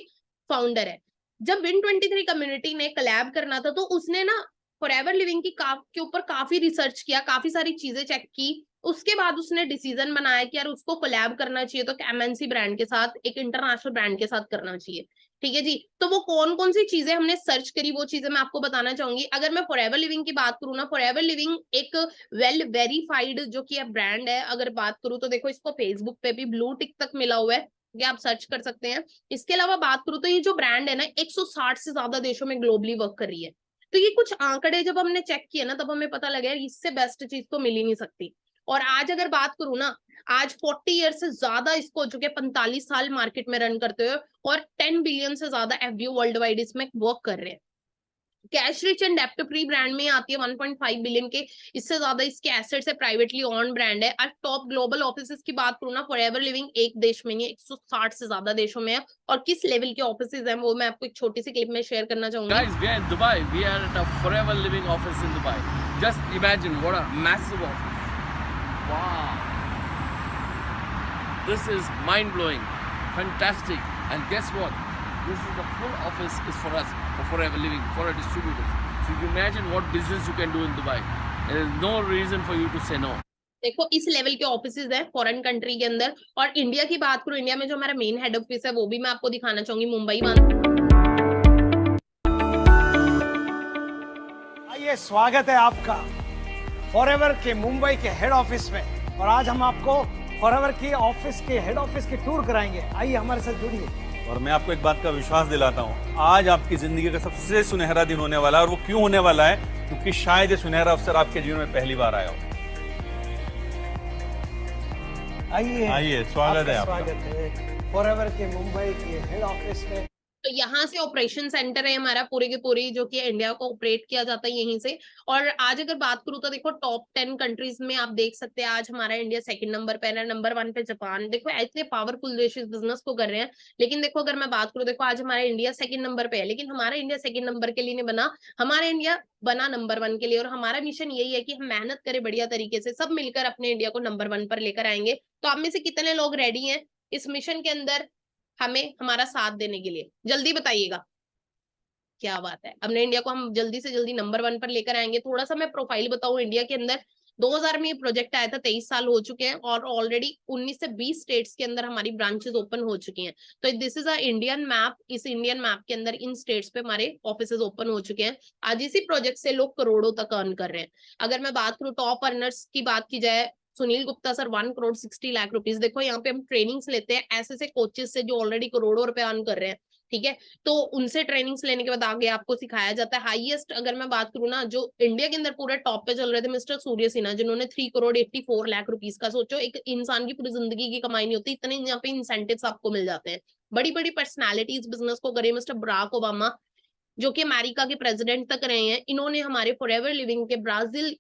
फाउंडर है। जब Win23 कम्युनिटी ने कोलैब करना था, तो उसने ना फॉरएवर लिविंग की के ऊपर काफी रिसर्च किया, काफी सारी चीजें चेक की, उसके बाद उसने डिसीजन बनाया कि यार उसको कोलैब करना चाहिए, तो MNC ब्रांड के साथ, एक इंटरनेशनल ब्रांड के साथ करना चाहिए, ठीक है जी। तो वो कौन कौन सी चीजें हमने सर्च करी, वो चीजें मैं आपको बताना चाहूंगी। अगर मैं फॉरएवर लिविंग की बात करूँ ना, फॉरएवर लिविंग एक वेल वेरीफाइड जो कि ब्रांड है। अगर बात करूँ तो देखो इसको फेसबुक पे भी ब्लू टिक तक मिला हुआ है, ये आप सर्च कर सकते हैं। इसके अलावा बात करूँ तो ये जो ब्रांड है ना 160 से ज्यादा देशों में ग्लोबली वर्क कर रही है। तो ये कुछ आंकड़े जब हमने चेक किए ना, तब हमें पता लगा इससे बेस्ट चीज तो मिल ही नहीं सकती। और आज अगर बात करूँ ना, आज 40 ईयर से ज्यादा इसको हो चुके, 45 साल मार्केट में रन करते हुए, और 10 बिलियन से ज्यादा एफबीओ वर्ल्ड वाइड इसमें वर्क कर रहे हैं। कैश रिच एंड डेप्ट फ्री ब्रांड में आती है 1.5 बिलियन के, इससे ज्यादा इसके एसेट्स है, प्राइवेटली ऑन ब्रांड है। आज टॉप ग्लोबल ऑफिसेस की बात करूँ ना, फॉरएवर लिविंग एक देश में नहीं है, 160 से ज्यादा देशों में है। और किस लेवल के ऑफिसेज हैं वो मैं आपको एक छोटी सी क्लिप में शेयर करना चाहूंगी। Guys, we are in Dubai. We are at a Forever Living office in Dubai. Just imagine what a massive office. Wow. This is mind-blowing, fantastic. And guess what? This is the full office is for us, for Forever Living, for our distributors. So you can imagine what business you can do in Dubai. There is no reason for you to say no. देखो इस लेवल के ऑफिसेज है फॉरेन कंट्री के अंदर। और इंडिया की बात करूं, इंडिया में जो हमारा मेन हेड ऑफिस है वो भी मैं आपको दिखाना चाहूंगी, मुंबई में। आइए, स्वागत है आपका फॉरएवर के मुंबई के हेड ऑफिस में। और आज हम आपको फॉरएवर की ऑफिस के हेड ऑफिस की टूर कराएंगे। आइए हमारे साथ जुड़िए। और मैं आपको एक बात का विश्वास दिलाता हूँ, आज आपकी जिंदगी का सबसे सुनहरा दिन होने वाला है। और वो क्यों होने वाला है? क्योंकि शायद ये सुनहरा अवसर आपके जीवन में पहली बार आया हो। आइए, स्वागत है आपका। स्वागत है फॉरएवर के मुंबई के हेड ऑफिस में। तो यहाँ से ऑपरेशन सेंटर है हमारा पूरे के पूरे, जो कि इंडिया को ऑपरेट किया जाता है यहीं से। और आज अगर बात करूँ तो देखो टॉप 10 कंट्रीज में आप देख सकते हैं आज हमारा इंडिया सेकंड नंबर पे है, नंबर 1 पे जापान। देखो इतने पावरफुल देश इस बिजनेस को कर रहे हैं। लेकिन देखो अगर मैं बात करूँ, देखो आज हमारा इंडिया सेकंड नंबर पे है, लेकिन हमारा इंडिया सेकंड नंबर के लिए नहीं बना, हमारा इंडिया बना नंबर 1 के लिए। और हमारा मिशन यही है कि हम मेहनत करें बढ़िया तरीके से, सब मिलकर अपने इंडिया को नंबर 1 पर लेकर आएंगे। तो आप में से कितने लोग रेडी हैं इस मिशन के अंदर हमें हमारा साथ देने के लिए? जल्दी बताइएगा। क्या बात है, अपने इंडिया को हम जल्दी से जल्दी नंबर 1 पर लेकर आएंगे। थोड़ा सा मैं प्रोफाइल बताऊं, इंडिया के अंदर 2000 में ये प्रोजेक्ट आया था, 23 साल हो चुके हैं और ऑलरेडी 19 से 20 स्टेट्स के अंदर हमारी ब्रांचेस ओपन हो चुकी हैं। तो this is a Indian map. इस इंडियन मैप के अंदर इन स्टेट्स पे हमारे ऑफिसेज ओपन हो चुके हैं। आज इसी प्रोजेक्ट से लोग करोड़ों तक अर्न कर रहे हैं। अगर मैं बात करूँ टॉप अर्नर्स की बात की जाए, सुनील गुप्ता सर 1 करोड़ 60 लाख रुपीज। देखो यहाँ पे हम ट्रेनिंग्स लेते हैं ऐसे से कोचेस से जो ऑलरेडी करोड़ों रुपए अर्न कर रहे हैं, ठीक है। तो उनसे ट्रेनिंग्स लेने के बाद आगे आपको सिखाया जाता है। हाईएस्ट अगर मैं बात करूँ ना, जो इंडिया के अंदर पूरे टॉप पे चल रहे थे, मिस्टर सूर्य सिन्हा, जिन्होंने 3 करोड़ 84 लाख रुपीज का, सोचो एक इंसान की पूरी जिंदगी की कमाई नहीं होती, इतने यहाँ पे इंसेंटिव्स आपको मिल जाते हैं। बड़ी बड़ी पर्सनैलिटीज बिजनेस को करे, मिस्टर बराक ओबामा जो कि अमेरिका के प्रेसिडेंट तक रहे हैं, इन्होंने हमारे फॉरएवर लिविंग के ब्राजील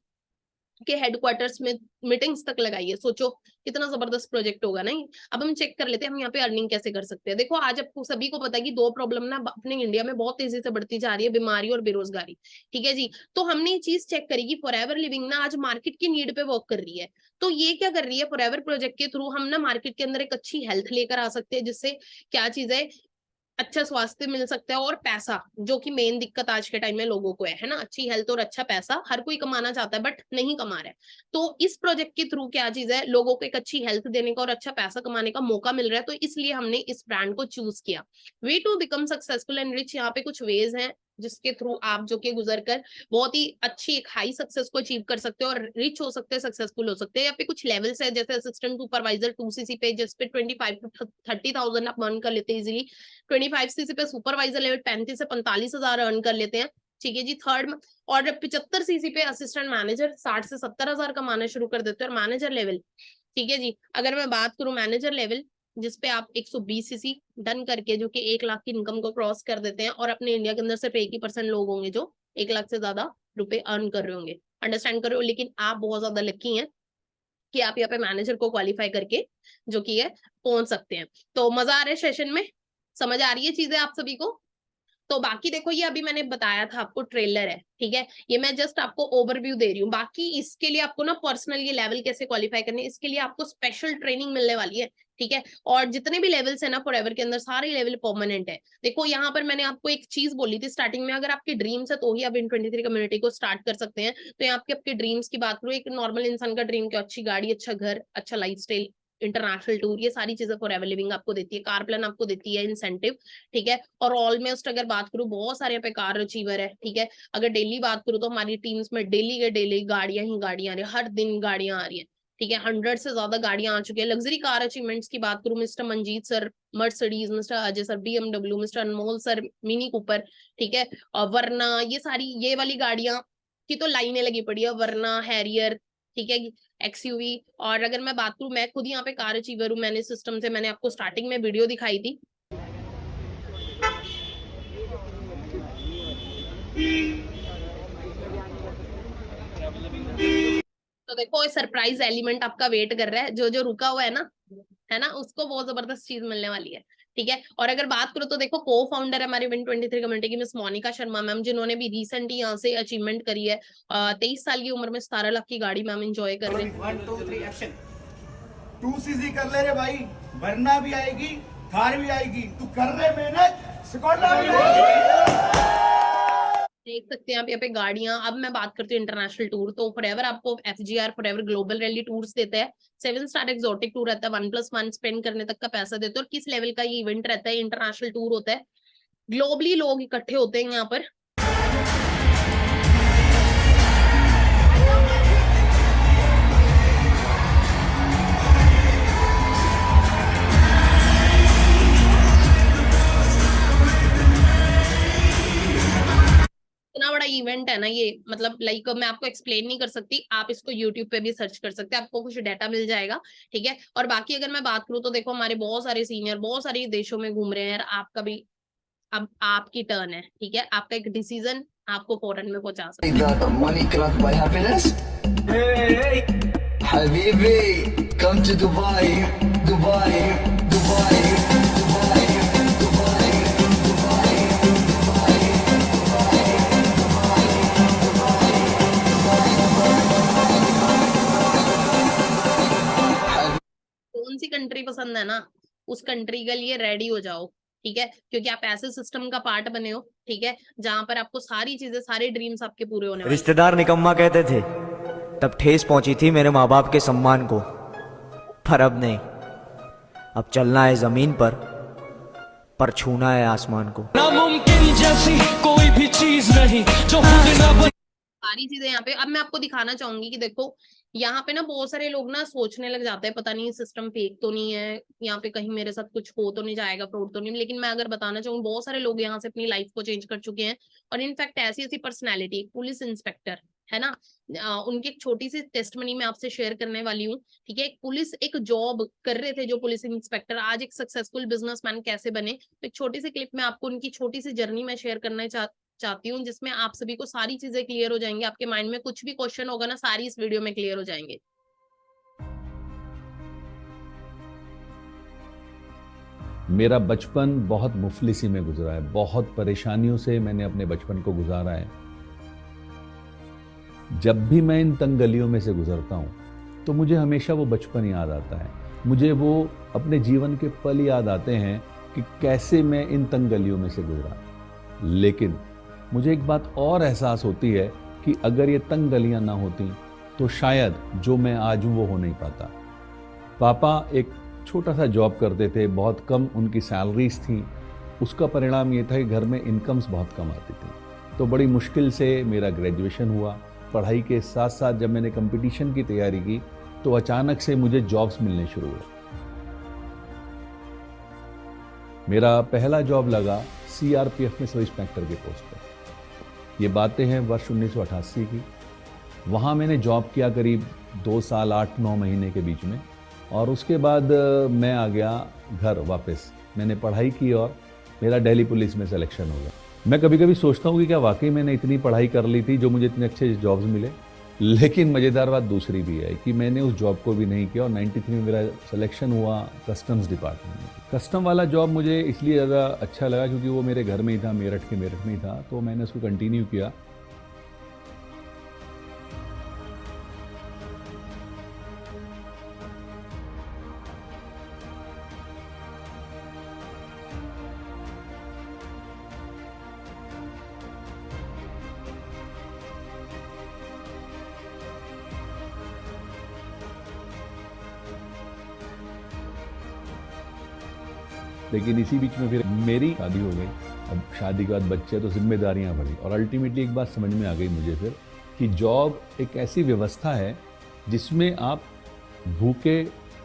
के हेडक्वार्टर्स में मीटिंग्स तक लगाई है। सोचो कितना जबरदस्त प्रोजेक्ट होगा नहीं। अब हम चेक कर लेते हैं हम यहाँ पे अर्निंग कैसे कर सकते हैं। देखो आज आपको सभी को पता है कि 2 प्रॉब्लम ना अपने इंडिया में बहुत तेजी से बढ़ती जा रही है, बीमारी और बेरोजगारी, ठीक है जी। तो हमने ये चीज चेक करी कि फॉरएवर लिविंग ना आज मार्केट की नीड पे वर्क कर रही है। तो ये क्या कर रही है, फॉरएवर प्रोजेक्ट के थ्रू हम ना मार्केट के अंदर एक अच्छी हेल्थ लेकर आ सकते हैं, जिससे क्या चीज है, अच्छा स्वास्थ्य मिल सकता है और पैसा, जो कि मेन दिक्कत आज के टाइम में लोगों को है ना, अच्छी हेल्थ और अच्छा पैसा हर कोई कमाना चाहता है बट नहीं कमा रहा है। तो इस प्रोजेक्ट के थ्रू क्या चीज है, लोगों को एक अच्छी हेल्थ देने का और अच्छा पैसा कमाने का मौका मिल रहा है। तो इसलिए हमने इस ब्रांड को चूज किया। Way to become successful and rich, यहाँ पे कुछ वेज हैं जिसके थ्रू आप जो कि गुजर कर बहुत ही अच्छी एक हाई सक्सेस को अचीव कर सकते हो और रिच हो सकते हैं, सक्सेसफुल हो सकते हैं। यहाँ पे कुछ लेवल्स है, जैसे असिस्टेंट सुपरवाइजर 2cc पे, जिस पे 25 to 30,000 आप अर्न कर लेते हैं इजिली। 25cc पे सुपरवाइजर लेवल 35 से 45,000 अर्न कर लेते हैं, ठीक है जी। थर्ड और 75cc पे असिस्टेंट मैनेजर 60 से 70,000 कमाना शुरू कर देते हैं। और मैनेजर लेवल, ठीक है जी, अगर मैं बात करूं मैनेजर लेवल जिसपे आप 120cc डन करके जो कि 1 लाख की इनकम को क्रॉस कर देते हैं, और अपने इंडिया के अंदर सिर्फ 1% लोग होंगे जो 1 लाख से ज्यादा रुपए अर्न कर रहे होंगे। अंडरस्टैंड कर रहे हो? लेकिन आप बहुत ज्यादा लकी हैं कि आप यहाँ पे मैनेजर को क्वालिफाई करके जो कि है पहुंच सकते हैं। तो मजा आ रहा है सेशन में, समझ आ रही है चीजें आप सभी को? तो बाकी देखो ये अभी मैंने बताया था आपको ट्रेलर है, ठीक है, ये मैं जस्ट आपको ओवरव्यू दे रही हूँ। बाकी इसके लिए आपको ना पर्सनल ये लेवल कैसे क्वालिफाई करने, इसके लिए आपको स्पेशल ट्रेनिंग मिलने वाली है, ठीक है। और जितने भी लेवल्स है ना फॉरएवर के अंदर, सारे लेवल परमानेंट है। देखो यहाँ पर मैंने आपको एक चीज बोली थी स्टार्टिंग में, अगर आपके ड्रीम्स है तो ही आप इन23 कम्युनिटी को स्टार्ट कर सकते हैं। तो यहाँ आपके ड्रीम्स की बात करूँ, एक नॉर्मल इंसान का ड्रीम क्या, अच्छी गाड़ी, अच्छा घर, अच्छा लाइफस्टाइल, इंटरनेशनल टूर, ये सारी चीजें फॉरएवर लिविंग आपको देती है। कार प्लान आपको देती है इंसेंटिव, ठीक है। और ऑलमोस्ट अगर बात करूँ बहुत सारे यहाँ पे कार अचीवर है, ठीक है। अगर डेली बात करूँ तो हमारी टीम्स में डेली के डेली गाड़ियां ही गाड़ियां आ रही है, हर दिन गाड़ियां आ रही है, ठीक है। 100 से ज्यादा गाड़ियां आ चुकी है। लग्जरी कार अचीवमेंट्स की बात करूं, mister Manjeet sir Mercedes, mister Ajay sir BMW, mister Anmol sir Mini Cooper, ठीक है। और वरना ये सारी ये वाली गाड़ियां की तो लाइनें लगी पड़ी है, वरना हैरियर, ठीक है, XUV। और अगर मैं बात करूं, मैं खुद यहाँ पे कार अचीवर हूँ, मैंने सिस्टम से, मैंने आपको स्टार्टिंग में वीडियो दिखाई थी। तो देखो सरप्राइज एलिमेंट आपका वेट कर रहा है, जो जो रुका हुआ है ना, उसको बहुत जबरदस्त चीज मिलने वाली है, ठीक है। और अगर बात करो तो देखो को फाउंडर है हमारे Win23 कम्युनिटी की मिस मोनिका शर्मा मैम, जिन्होंने भी रिसेंटली यहाँ से अचीवमेंट करी है। 23 साल की उम्र में 17 लाख की गाड़ी मैम एंजॉय कर रहे हैं। 1 2 3 एक्शन। 2cc कर ले रे भाई, वरना भी आएगी, थार भी आएगी, तू कर रहे मेहनत, स्कॉटलैंड भी आएगी। देख सकते हैं आप यहाँ पे गाड़ियां। अब मैं बात करती हूँ इंटरनेशनल टूर, तो फॉरएवर आपको FGR forever global rally tours देते हैं। 7 स्टार एक्सोटिक टूर रहता है, 1+1 स्पेंड करने तक का पैसा देते हैं। और किस लेवल का ये इवेंट रहता है, इंटरनेशनल टूर होता है, ग्लोबली लोग इकट्ठे होते हैं यहाँ पर। इतना बड़ा इवेंट है ना ये, मतलब लाइक मैं आपको एक्सप्लेन नहीं कर सकती, आप इसको यूट्यूब पे भी सर्च कर सकते हैं, आपको कुछ डाटा मिल जाएगा, ठीक है। और बाकी अगर मैं बात करूँ तो देखो हमारे बहुत सारे सीनियर बहुत सारे देशों में घूम रहे हैं, आपका भी अब आपकी टर्न है, ठीक है। आपका एक डिसीजन आपको फॉरेन में पहुंचा सकता है। कौन सी कंट्री पसंद है ना, उस कंट्री के लिए रेडी हो जाओ, ठीक है। क्योंकि आप ऐसे सिस्टम का पार्ट बने हो, ठीक है, जहां पर आपको सारी चीजें, सारे ड्रीम्स आपके पूरे होने वाले। रिश्तेदार निकम्मा कहते थे, तब ठेस पहुंची थी मेरे माँ बाप के सम्मान को, पर अब नहीं। अब चलना है जमीन पर छूना है आसमान को। नामुमकिन जैसी कोई भी चीज नहीं जो सारी चीजें यहाँ पे। अब मैं आपको दिखाना चाहूंगी कि देखो यहाँ पे ना बहुत सारे लोग ना सोचने लग जाते हैं, पता नहीं सिस्टम फेक तो नहीं है, यहाँ पे कहीं मेरे साथ कुछ हो तो नहीं जाएगा, फ्रॉड तो नहीं। लेकिन मैं अगर बताना चाहूँ, बहुत सारे लोग यहाँ से अपनी लाइफ को चेंज कर चुके हैं। और इनफैक्ट ऐसी ऐसी पर्सनैलिटी, पुलिस इंस्पेक्टर है ना, उनकी एक छोटी सी टेस्टमनी मैं आपसे शेयर करने वाली हूँ, ठीक है। एक जॉब कर रहे थे जो पुलिस इंस्पेक्टर, आज एक सक्सेसफुल बिजनेसमैन कैसे बने। तो एक छोटी सी क्लिप में आपको उनकी छोटी सी जर्नी में शेयर करना चाहती हूँ, जिसमें आप सभी को सारी चीजें क्लियर हो जाएंगी। आपके माइंड में कुछ भी क्वेश्चन होगा ना, सारी इस वीडियो में क्लियर हो जाएंगे। मेरा बचपन बहुत मुफलिसी में गुजरा है, बहुत परेशानियों से मैंने अपने बचपन को गुजारा है। जब भी मैं इन तंग गलियों में से गुजरता हूँ तो मुझे हमेशा वो बचपन याद आता है, मुझे वो अपने जीवन के पल याद आते हैं कि कैसे मैं इन तंग गलियों में से गुजरा। लेकिन मुझे एक बात और एहसास होती है कि अगर ये तंग गलियां ना होती तो शायद जो मैं आज हूँ वो हो नहीं पाता। पापा एक छोटा सा जॉब करते थे, बहुत कम उनकी सैलरीज थी। उसका परिणाम ये था कि घर में इनकम्स बहुत कम आती थी। तो बड़ी मुश्किल से मेरा ग्रेजुएशन हुआ। पढ़ाई के साथ साथ जब मैंने कंपटीशन की तैयारी की तो अचानक से मुझे जॉब्स मिलने शुरू हुए। मेरा पहला जॉब लगा CRPF में सब इंस्पेक्टर के पोस्ट पर। ये बातें हैं वर्ष 1988 की। वहाँ मैंने जॉब किया करीब 2 साल 8-9 महीने के बीच में, और उसके बाद मैं आ गया घर वापस। मैंने पढ़ाई की और मेरा दिल्ली पुलिस में सिलेक्शन हो गया। मैं कभी कभी सोचता हूँ कि क्या वाकई मैंने इतनी पढ़ाई कर ली थी जो मुझे इतने अच्छे जॉब्स मिले। लेकिन मज़ेदार बात दूसरी भी है कि मैंने उस जॉब को भी नहीं किया और 93 में मेरा सिलेक्शन हुआ कस्टम्स डिपार्टमेंट में। कस्टम वाला जॉब मुझे इसलिए ज़्यादा अच्छा लगा क्योंकि वो मेरे घर में ही था, मेरठ में ही था, तो मैंने उसको कंटिन्यू किया। लेकिन इसी बीच में फिर मेरी शादी हो गई। अब शादी के बाद बच्चे तो जिम्मेदारियां बढ़ी और अल्टीमेटली एक बात समझ में आ गई मुझे फिर कि जॉब एक ऐसी व्यवस्था है जिसमें आप भूखे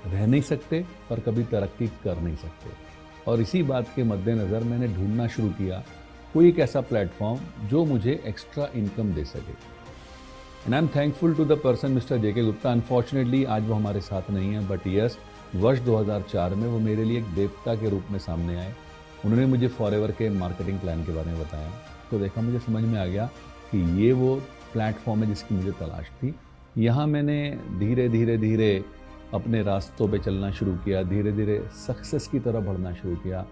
रह नहीं सकते पर कभी तरक्की कर नहीं सकते। और इसी बात के मद्देनज़र मैंने ढूंढना शुरू किया कोई एक ऐसा प्लेटफॉर्म जो मुझे एक्स्ट्रा इनकम दे सके। And I am thankful to the person mister JK Gupta. Unfortunately आज वो हमारे साथ नहीं है, बट यस, वर्ष 2004 में वो मेरे लिए एक देवता के रूप में सामने आए। उन्होंने मुझे फॉरएवर के मार्केटिंग प्लान के बारे में बताया, तो देखा मुझे समझ में आ गया कि ये वो प्लेटफॉर्म है जिसकी मुझे तलाश थी। यहाँ मैंने धीरे धीरे अपने रास्तों पे चलना शुरू किया, धीरे धीरे सक्सेस की तरफ बढ़ना शुरू किया।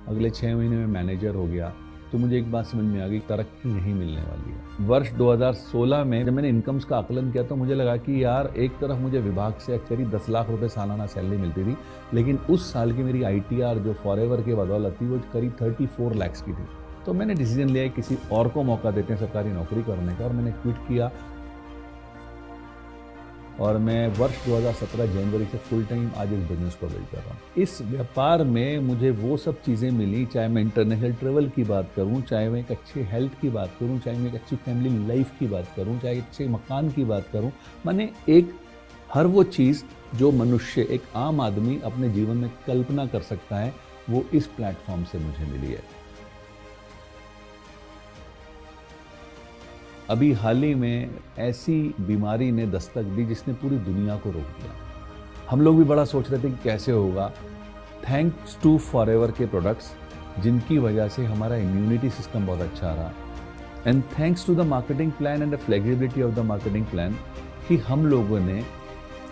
अगले 6 महीने में मैनेजर हो गया, तो मुझे एक बात समझ में आ गई, तरक्की नहीं मिलने वाली है। वर्ष 2016 में जब मैंने इनकम्स का आकलन किया तो मुझे लगा कि यार एक तरफ मुझे विभाग से करीब 10 लाख रुपए सालाना सैलरी मिलती थी, लेकिन उस साल की मेरी ITR जो फॉरएवर के बदौलत थी वो करीब 34 लाख की थी। तो मैंने डिसीजन लिया किसी और को मौका देते हैं सरकारी नौकरी करने का, और मैंने क्विट किया। और मैं वर्ष 2017 जनवरी से फुल टाइम आज इस बिजनेस को बिल्ड कर रहा हूँ। इस व्यापार में मुझे वो सब चीज़ें मिली, चाहे मैं इंटरनेशनल ट्रेवल की बात करूँ, चाहे मैं एक अच्छी हेल्थ की बात करूँ, चाहे मैं एक अच्छी फैमिली लाइफ की बात करूँ, चाहे अच्छे मकान की बात करूँ। मैंने एक हर वो चीज़ जो मनुष्य, एक आम आदमी अपने जीवन में कल्पना कर सकता है, वो इस प्लेटफॉर्म से मुझे मिली है। अभी हाल ही में ऐसी बीमारी ने दस्तक दी जिसने पूरी दुनिया को रोक दिया। हम लोग भी बड़ा सोच रहे थे कि कैसे होगा। थैंक्स टू फॉरएवर के प्रोडक्ट्स, जिनकी वजह से हमारा इम्यूनिटी सिस्टम बहुत अच्छा रहा, and thanks to the marketing plan and the flexibility of the marketing plan, कि हम लोगों ने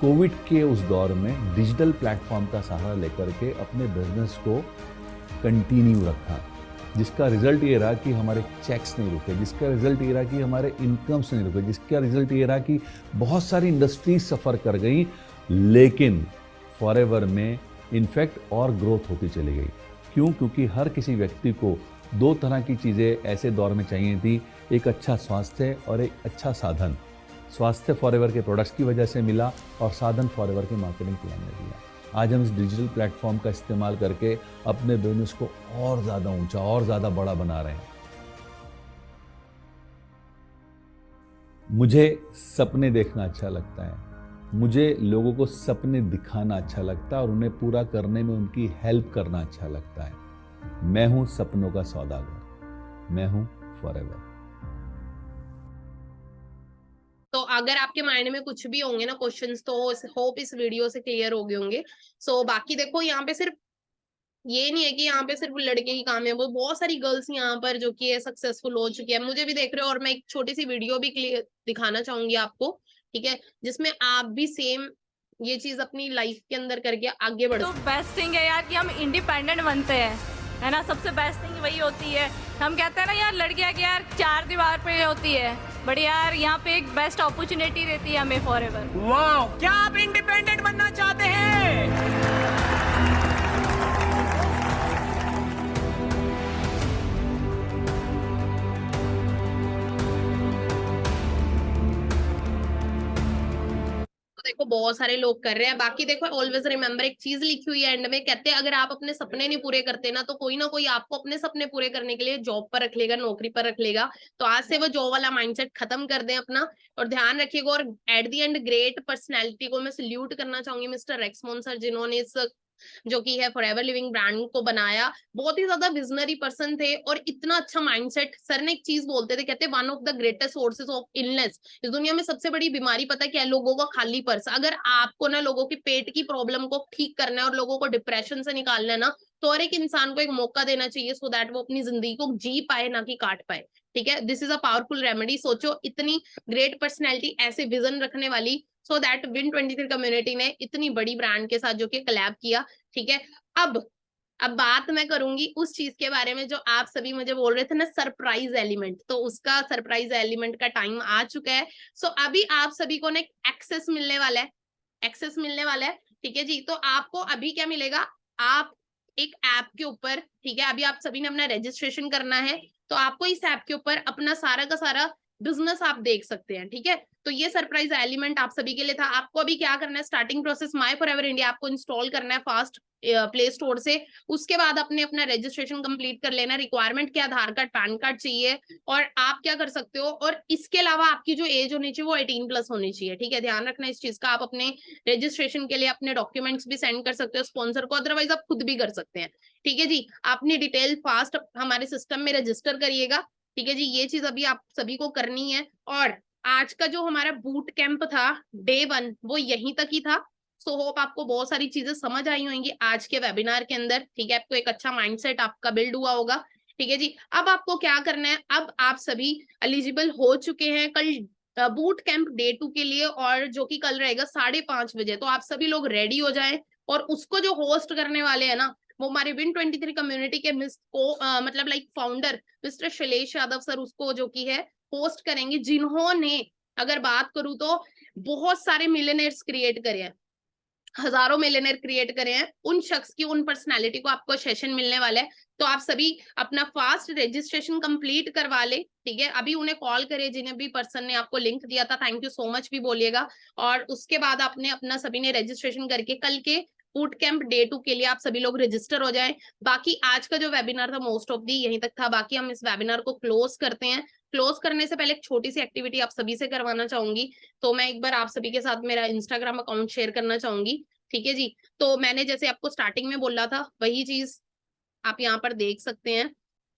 कोविड के उस दौर में डिजिटल प्लेटफॉर्म का सहारा लेकर के अपने बिजनेस को कंटिन्यू रखा, जिसका रिजल्ट ये रहा कि हमारे चेक्स नहीं रुके, जिसका रिजल्ट ये रहा कि हमारे इनकम्स नहीं रुके, जिसका रिजल्ट ये रहा कि बहुत सारी इंडस्ट्रीज सफ़र कर गई, लेकिन फॉरएवर में इनफैक्ट और ग्रोथ होती चली गई। क्यों? क्योंकि हर किसी व्यक्ति को 2 तरह की चीज़ें ऐसे दौर में चाहिए थी, एक अच्छा स्वास्थ्य और एक अच्छा साधन। स्वास्थ्य फॉरएवर के प्रोडक्ट्स की वजह से मिला और साधन फॉरएवर के मार्केटिंग प्लान में दिया। आज हम इस डिजिटल प्लेटफॉर्म का इस्तेमाल करके अपने बिजनेस को और ज़्यादा ऊंचा और ज़्यादा बड़ा बना रहे हैं। मुझे सपने देखना अच्छा लगता है, मुझे लोगों को सपने दिखाना अच्छा लगता है और उन्हें पूरा करने में उनकी हेल्प करना अच्छा लगता है। मैं हूं सपनों का सौदागर, मैं हूं फॉरएवर। तो अगर आपके माइंड में कुछ भी होंगे ना क्वेश्चंस, तो होप इस वीडियो से क्लियर हो गए होंगे। सो बाकी देखो, यहाँ पे सिर्फ ये नहीं है कि यहाँ पे सिर्फ लड़के ही कामयाब हो, बहुत सारी गर्ल्स यहाँ पर जो कि सक्सेसफुल हो चुकी है, मुझे भी देख रहे हो। और मैं एक छोटी सी वीडियो भी दिखाना चाहूंगी आपको, ठीक है, जिसमें आप भी सेम ये चीज अपनी लाइफ के अंदर करके आगे बढ़। तो बेस्ट थिंग है यार कि हम इंडिपेंडेंट बनते हैं, है ना। सबसे बेस्ट थिंग वही होती है। हम कहते हैं ना यार, लड़कियां की यार 4 दीवार पे होती है, बट यार यहाँ पे एक बेस्ट अपॉर्चुनिटी रहती है हमें फॉरएवर। वाह, क्या आप इंडिपेंडेंट बनना चाहते हैं? देखो बहुत सारे लोग कर रहे हैं। बाकी देखो, ऑलवेज रिमेम्बर, एक चीज लिखी हुई है एंड में, कहते हैं अगर आप अपने सपने नहीं पूरे करते ना, तो कोई ना कोई आपको अपने सपने पूरे करने के लिए जॉब पर रख लेगा, नौकरी पर रख लेगा। तो आज से वो जॉब वाला माइंडसेट खत्म कर दें अपना, और ध्यान रखिएगा। और at the end great personality को मैं सल्यूट करना चाहूंगी, मिस्टर रेक्समोन सर, जिन्होंने इस जो कि है फॉरएवर लिविंग ब्रांड को बनाया। बहुत ही ज्यादा विजनरी पर्सन थे और इतना अच्छा माइंडसेट। सर ने एक चीज बोलते थे, कहते one of the greatest sources of illness, इस दुनिया में सबसे बड़ी बीमारी पता है क्या है? लोगों का खाली पर्स। अगर आपको ना लोगों की पेट की प्रॉब्लम को ठीक करना है और लोगों को डिप्रेशन से निकालना है ना, तो हर एक इंसान को एक मौका देना चाहिए, सो दैट वो अपनी जिंदगी को जी पाए, ना कि काट पाए। ठीक है, this is a powerful remedy. सोचो, इतनी ग्रेट पर्सनैलिटी, ऐसे विजन रखने वाली, सो दैट विन 23 कम्युनिटी ने इतनी बड़ी ब्रांड के साथ जो कि कोलैब किया। ठीक है, अब बात मैं करूंगी उस चीज के बारे में जो आप सभी मुझे बोल रहे थे ना, सरप्राइज एलिमेंट। तो उसका सरप्राइज एलिमेंट का टाइम आ चुका है। सो अभी आप सभी को ना एक्सेस मिलने वाला है, एक्सेस मिलने वाला है। ठीक है जी, तो आपको अभी क्या मिलेगा? आप एक ऐप के ऊपर, ठीक है, अभी आप सभी ने अपना रजिस्ट्रेशन करना है, तो आपको इस ऐप के ऊपर अपना सारा का सारा बिजनेस आप देख सकते हैं। ठीक है, तो ये सरप्राइज एलिमेंट आप सभी के लिए था। आपको अभी क्या करना है, starting process my forever India आपको इंस्टॉल करना है फास्ट प्ले स्टोर से। उसके बाद अपने अपना रजिस्ट्रेशन कंप्लीट कर लेना। रिक्वायरमेंट क्या, आधार कार्ड पैन कार्ड चाहिए। और आप क्या कर सकते हो, और इसके अलावा आपकी जो एज होनी चाहिए वो 18+ होनी चाहिए, ठीक है, ध्यान रखना इस चीज का। आप अपने रजिस्ट्रेशन के लिए अपने डॉक्यूमेंट्स भी सेंड कर सकते हो स्पॉन्सर को, अदरवाइज आप खुद भी कर सकते हैं, ठीक है जी। अपनी डिटेल फास्ट हमारे सिस्टम में रजिस्टर करिएगा, ठीक है जी। ये चीज अभी आप सभी को करनी है। और आज का जो हमारा बूट कैंप था डे 1 वो यहीं तक ही था। सो होप आपको बहुत सारी चीजें समझ आई होंगी आज के वेबिनार के अंदर, ठीक है। आपको एक अच्छा माइंडसेट आपका बिल्ड हुआ होगा, ठीक है जी। अब आपको क्या करना है, अब आप सभी एलिजिबल हो चुके हैं कल बूट कैंप डे 2 के लिए, और जो कि कल रहेगा 5:30 बजे। तो आप सभी लोग रेडी हो जाएं। और उसको जो होस्ट करने वाले हैं ना, वो हमारे Win23 कम्युनिटी के मतलब like founder mister Shailesh Yadav sir उसको जो की है होस्ट करेंगे, जिन्होंने अगर बात करूं तो बहुत सारे मिलियनेयर्स क्रिएट करे हैं, हजारों मिलियनेयर क्रिएट करे हैं। उन शख्स की, उन पर्सनालिटी को आपको सेशन मिलने वाला है। तो आप सभी अपना फास्ट रजिस्ट्रेशन कंप्लीट करवा ले, ठीक है। अभी उन्हें कॉल करिए जिन्हें भी पर्सन ने आपको लिंक दिया था, थैंक यू सो मच भी बोलिएगा। और उसके बाद आपने अपना सभी ने रजिस्ट्रेशन करके कल के बूट कैंप डे 2 के लिए आप सभी लोग रजिस्टर हो जाएं। बाकी आज का जो वेबिनार था मोस्ट ऑफ दी यहीं तक था। बाकी हम इस वेबिनार को क्लोज करते हैं। क्लोज करने से पहले एक छोटी सी एक्टिविटी आप सभी से करवाना चाहूंगी। तो मैं एक बार आप सभी के साथ मेरा इंस्टाग्राम अकाउंट शेयर करना चाहूंगी, ठीक है जी। तो मैंने जैसे आपको स्टार्टिंग में बोला था वही चीज आप यहाँ पर देख सकते हैं,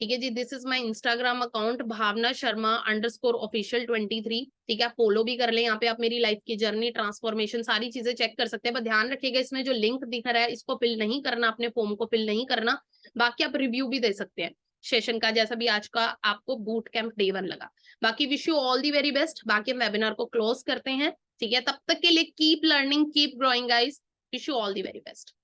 ठीक है जी। This is my Instagram account Bhavna Sharma _official23, ठीक है। फॉलो भी कर लें। यहाँ पे आप मेरी लाइफ की जर्नी, ट्रांसफॉर्मेशन, सारी चीजें चेक कर सकते हैं। पर ध्यान रखिएगा इसमें जो लिंक दिख रहा है इसको फिल नहीं करना, अपने फॉर्म को फिल नहीं करना। बाकी आप रिव्यू भी दे सकते हैं सेशन का, जैसा भी आज का आपको बूट कैंप डे 1 लगा। बाकी wish you all the very best. बाकी हम वेबिनार को क्लोज करते हैं, ठीक है। तब तक के लिए keep learning, keep growing guys. Wish you all the very best.